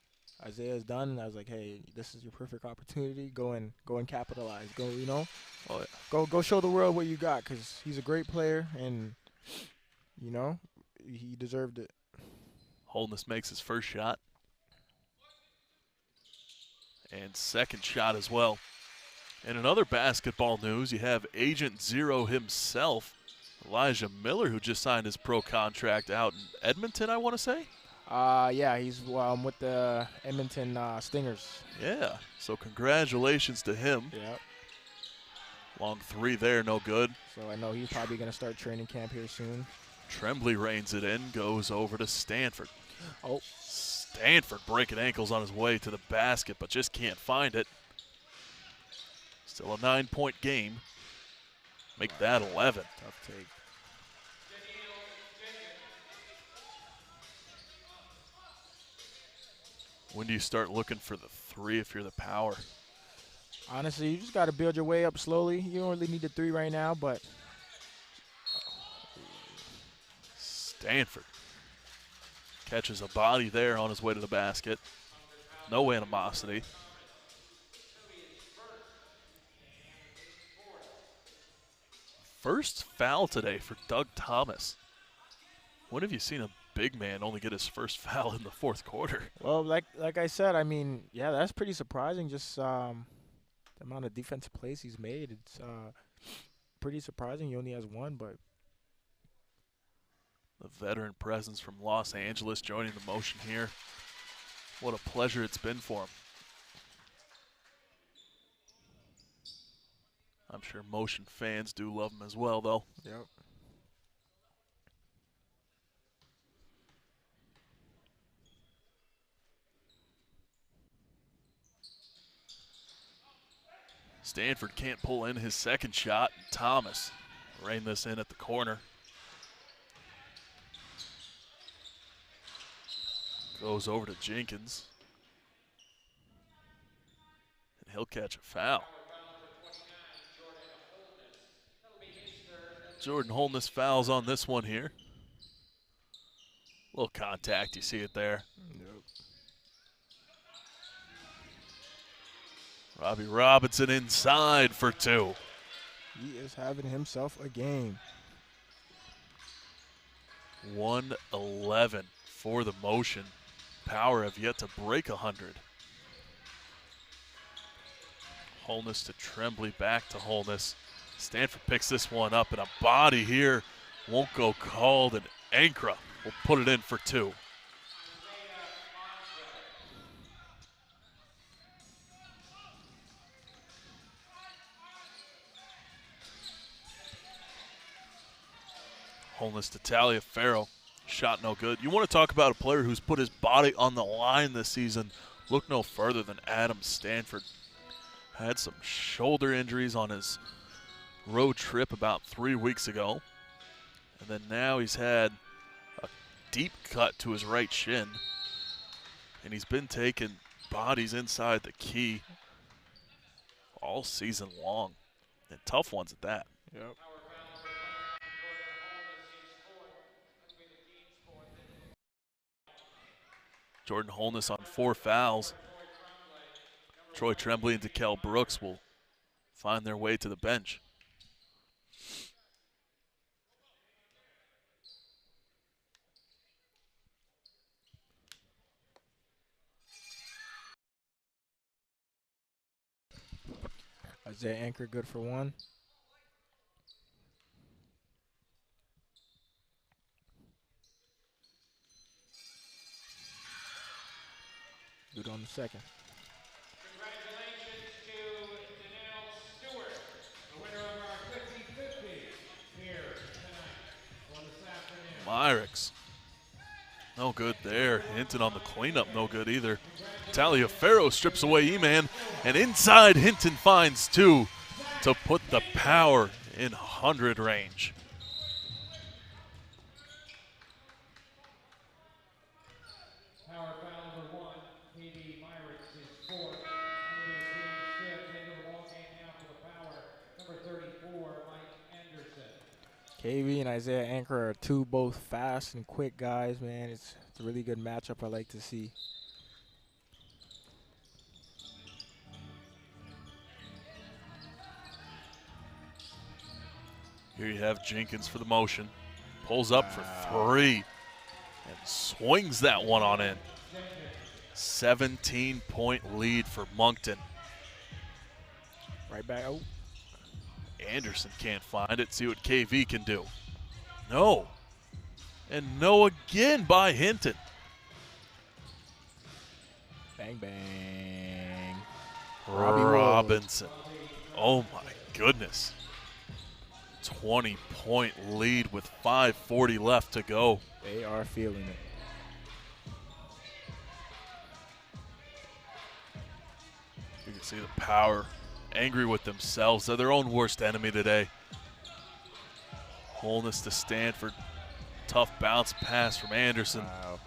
Isaiah's done, and I was like, hey, this is your perfect opportunity. Go and capitalize. Go, Oh, yeah. go show the world what you got, because he's a great player, and he deserved it. Holness makes his first shot. And second shot as well. And in other basketball news, you have Agent Zero himself, Elijah Miller, who just signed his pro contract out in Edmonton, I want to say. Yeah, he's with the Edmonton Stingers. Yeah, so congratulations to him. Yep. Long three there, no good. So I know he's probably going to start training camp here soon. Tremblay reins it in, goes over to Stanford. Oh. Stanford breaking ankles on his way to the basket, but just can't find it. Still a 9-point game. Make that 11. Tough take. When do you start looking for the three if you're the Power? Honestly, you just got to build your way up slowly. You don't really need the three right now, but. Stanford catches a body there on his way to the basket. No animosity. First foul today for Doug Thomas. When have you seen a big man only get his first foul in the fourth quarter? Well, like I said, I mean, yeah, that's pretty surprising. Just the amount of defensive plays he's made. It's pretty surprising. He only has one, but. The veteran presence from Los Angeles joining the motion here. What a pleasure it's been for him. I'm sure motion fans do love him as well, though. Yep. Stanford can't pull in his second shot. Thomas reined this in at the corner. Goes over to Jenkins. And he'll catch a foul. Jordan Holness fouls on this one here. Little contact, you see it there. Yep. Robbie Robinson inside for two. He is having himself a game. 111 for the motion. Power have yet to break 100. Holness to Tremblay, back to Holness. Stanford picks this one up, and a body here won't go called, and Ankra will put it in for two. Holness to Taliaferro. Shot no good. You want to talk about a player who's put his body on the line this season. Look no further than Adam Stanford. Had some shoulder injuries on his road trip about 3 weeks ago. And then now he's had a deep cut to his right shin. And he's been taking bodies inside the key all season long. And tough ones at that. Yep. Jordan Holness on 4 fouls. Troy Tremblay and DeKel Brooks will find their way to the bench. Isaiah Ankra good for one. Good on the second. Congratulations to Danelle Stewart, the winner of our 50-50 here tonight or this afternoon. Myrick's no good there. Hinton on the cleanup, no good either. Taliaferro strips away E-Man, and inside Hinton finds two to put the Power in 100 range. KV and Isaiah Anchor are two both fast and quick guys, man. It's a really good matchup I like to see. Here you have Jenkins for the motion. Pulls up for three and swings that one on in. 17-point lead for Moncton. Right back. Oh. Anderson can't find it. See what KV can do. No. And no again by Hinton. Bang, bang. Robinson. Oh, my goodness. 20-point lead with 5:40 left to go. They are feeling it. You can see the Power angry with themselves. They're their own worst enemy today. Holness to Stanford. Tough bounce pass from Anderson. Wow.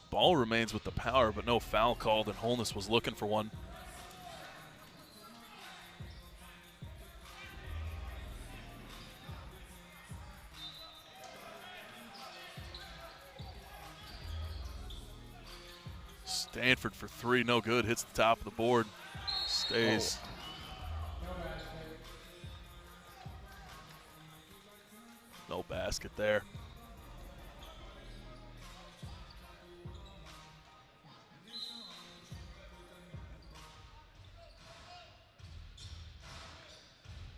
Ball remains with the Power, but no foul called, and Holness was looking for one. Stanford for three, no good. Hits the top of the board. Stays. No basket there.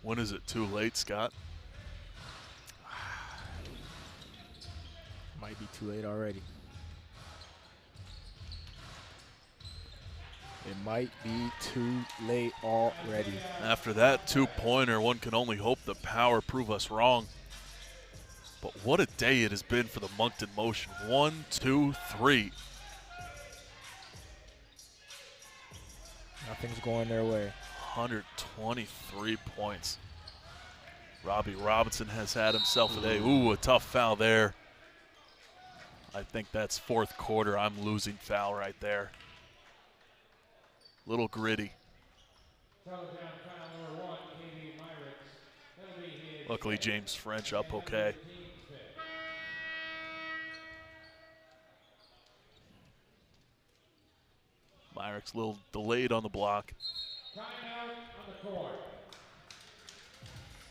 When is it too late, Scott? Might be too late already. It might be too late already. After that two-pointer, one can only hope the Power prove us wrong. But what a day it has been for the Moncton Motion. 1, 2, 3. Nothing's going their way. 123 points. Robbie Robinson has had himself a day. Ooh, a tough foul there. I think that's fourth quarter. I'm losing foul right there. Little gritty. Luckily, James French up okay. Myrick's a little delayed on the block.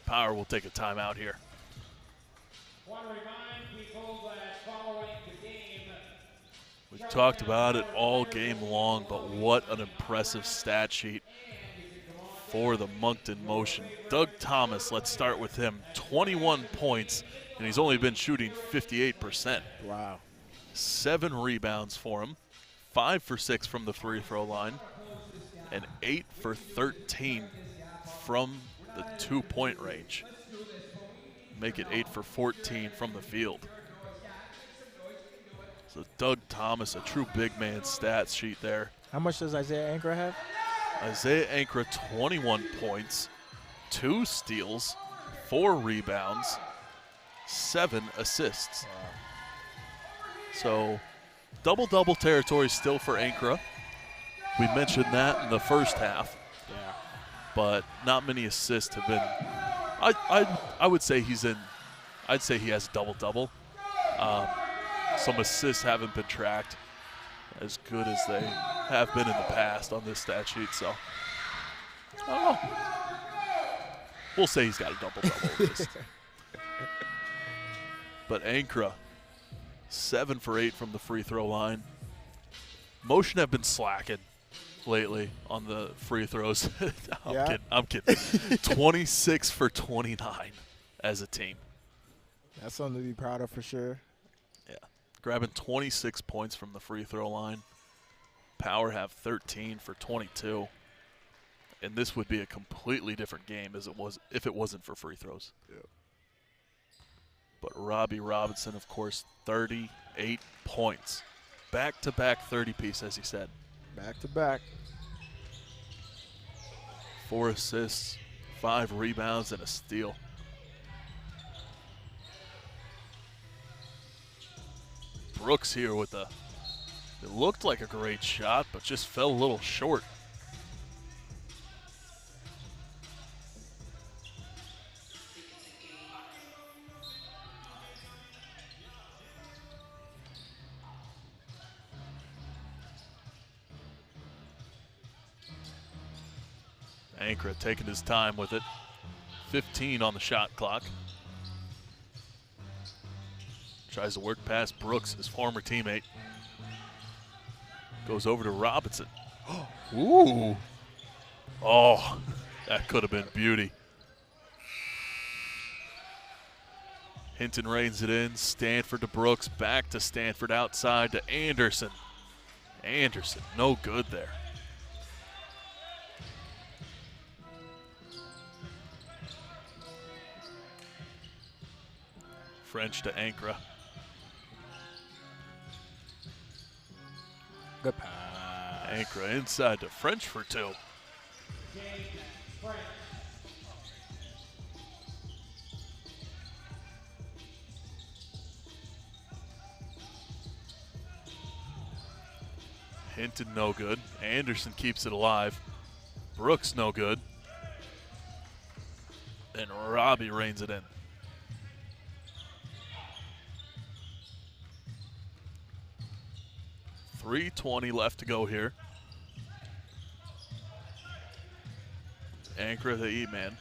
Power will take a timeout here. We've talked about it all game long, but what an impressive stat sheet for the Moncton Motion. Doug Thomas, let's start with him. 21 points, and he's only been shooting 58%. Wow. 7 rebounds for him. 5 for 6 from the free throw line, and 8 for 13 from the 2-point range. Make it 8 for 14 from the field. So Doug Thomas, a true big man stats sheet there. How much does Isaiah Anchor have? Isaiah Anchor, 21 points, 2 steals, 4 rebounds, 7 assists. So double-double territory still for Ankara. We mentioned that in the first half. Yeah. But not many assists have been. I would say he's in. I'd say he has double-double. Some assists haven't been tracked as good as they have been in the past on this stat sheet. So I don't know. We'll say he's got a double-double at least. But Ankara, 7 for 8 from the free throw line. Motion have been slacking lately on the free throws. I'm kidding. 26 for 29 as a team. That's something to be proud of for sure. Yeah. Grabbing 26 points from the free throw line. Power have 13 for 22. And this would be a completely different game as it was if it wasn't for free throws. Yeah. But Robbie Robinson, of course, 38 points. Back-to-back 30-piece, as he said. Back to back. 4 assists, 5 rebounds, and a steal. Brooks here with it looked like a great shot, but just fell a little short. Ankra taking his time with it. 15 on the shot clock. Tries to work past Brooks, his former teammate. Goes over to Robinson. Ooh. Oh, that could have been beauty. Hinton reins it in. Stanford to Brooks. Back to Stanford. Outside to Anderson. Anderson, no good there. French to Ankra. Good pass. Ankra inside to French for two. Hinton no good. Anderson keeps it alive. Brooks no good. And Robbie reins it in. .320 left to go here. Ankra the E-man.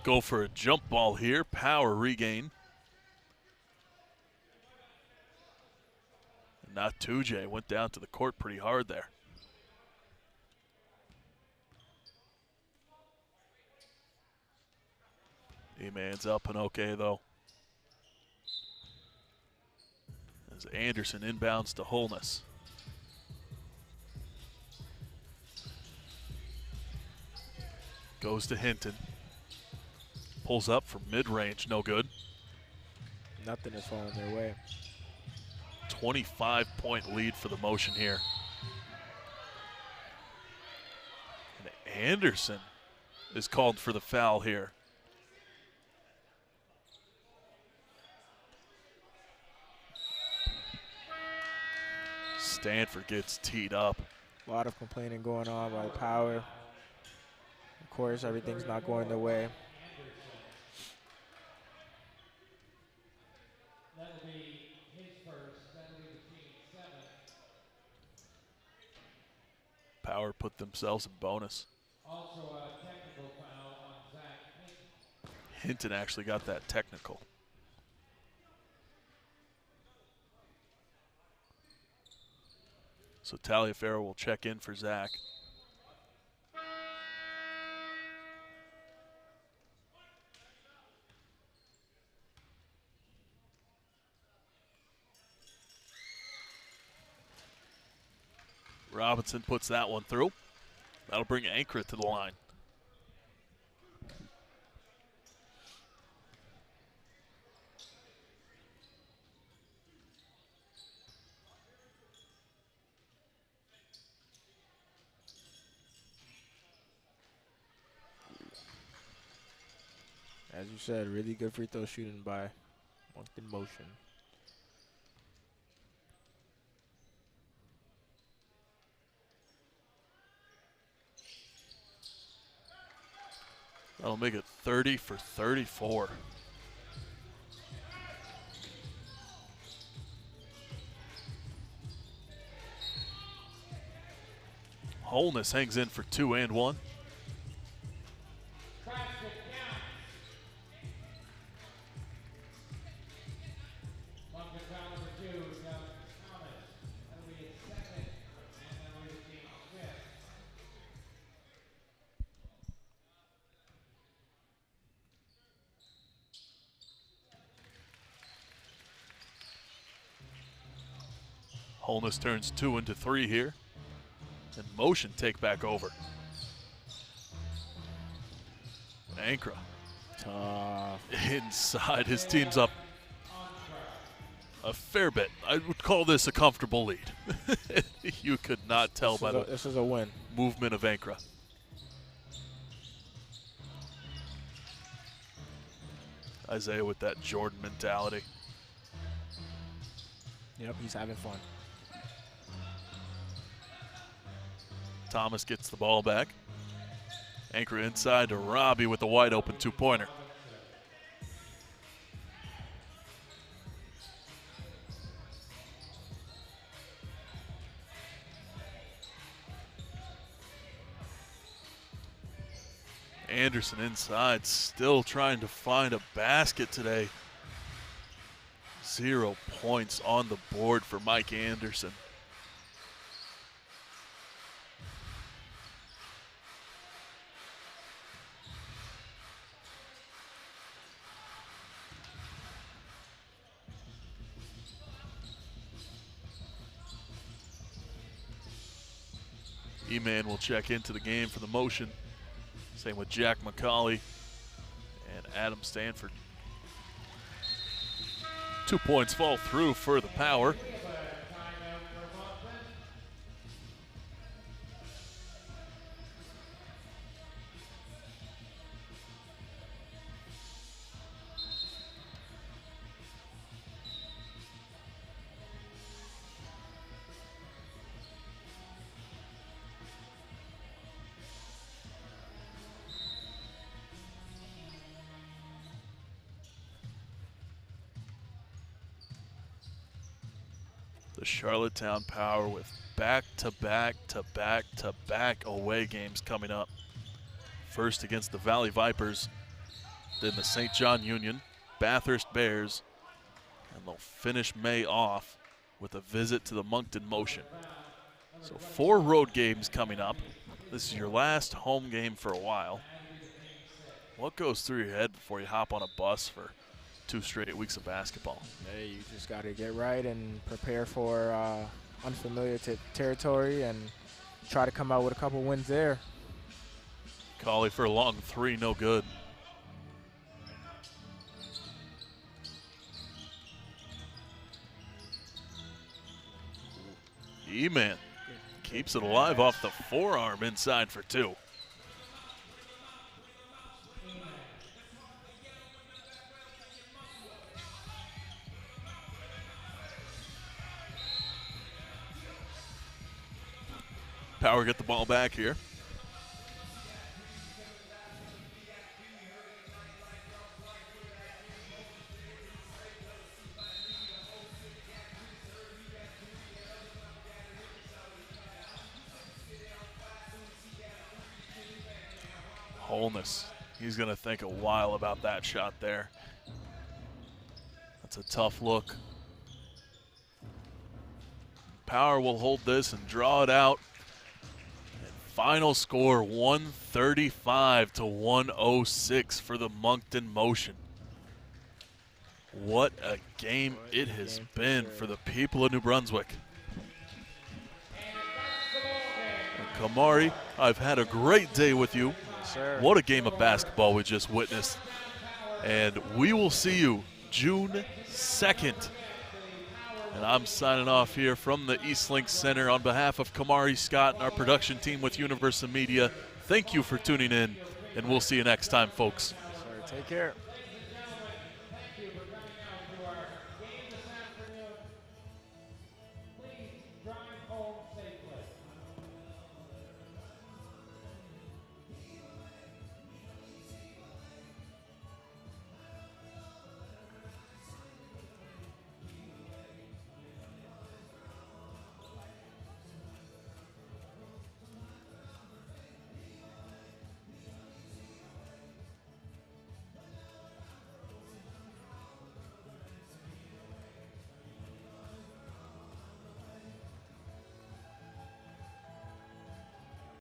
Go for a jump ball here. Power regain. Not Tujay. Went down to the court pretty hard there. E-man's up and okay though. As Anderson inbounds to Holness. Goes to Hinton. Pulls up from mid-range, no good. Nothing is falling their way. 25-point lead for the Motion here. And Anderson is called for the foul here. Stanford gets teed up. A lot of complaining going on by Power. Of course, everything's not going their way. Power put themselves in bonus. Also a technical foul on Zach Hinton. Hinton actually got that technical. So Taliaferro will check in for Zach. Robinson puts that one through. That'll bring Ankra to the line. As you said, really good free throw shooting by Moncton Motion. That'll make it 30 for 34. Holness hangs in for 2 and 1. Holness turns 2 into 3 here. And Motion take back over. Ankra. Inside, his team's up a fair bit. I would call this a comfortable lead. You could not tell by the this is a win. Movement of Ankra. Isaiah with that Jordan mentality. Yep, he's having fun. Thomas gets the ball back. Ankra inside to Robbie with the wide open 2-pointer. Anderson inside, still trying to find a basket today. 0 points on the board for Mike Anderson. E-Man will check into the game for the motion. Same with Jack McCauley and Adam Stanford. 2 points fall through for the Power. The Charlottetown Power with back-to-back away games coming up. First against the Valley Vipers, then the St. John Union, Bathurst Bears, and they'll finish May off with a visit to the Moncton Motion. So 4 road games coming up. This is your last home game for a while. What goes through your head before you hop on a bus for 2 straight weeks of basketball? Hey, you just got to get right and prepare for unfamiliar territory and try to come out with a couple wins there. Colley for a long 3, no good. E-Man keeps it alive off the forearm inside for 2. Power get the ball back here. Holness, he's going to think a while about that shot there. That's a tough look. Power will hold this and draw it out. Final score 135 to 106 for the Moncton Motion. What a game it has been for the people of New Brunswick. And Kamari, I've had a great day with you. Yes, sir. What a game of basketball we just witnessed. And we will see you June 2nd. And I'm signing off here from the Eastlink Center on behalf of Kamari Scott and our production team with Universum Media. Thank you for tuning in, and we'll see you next time, folks. Yes, sir. Take care. Please drive home safely.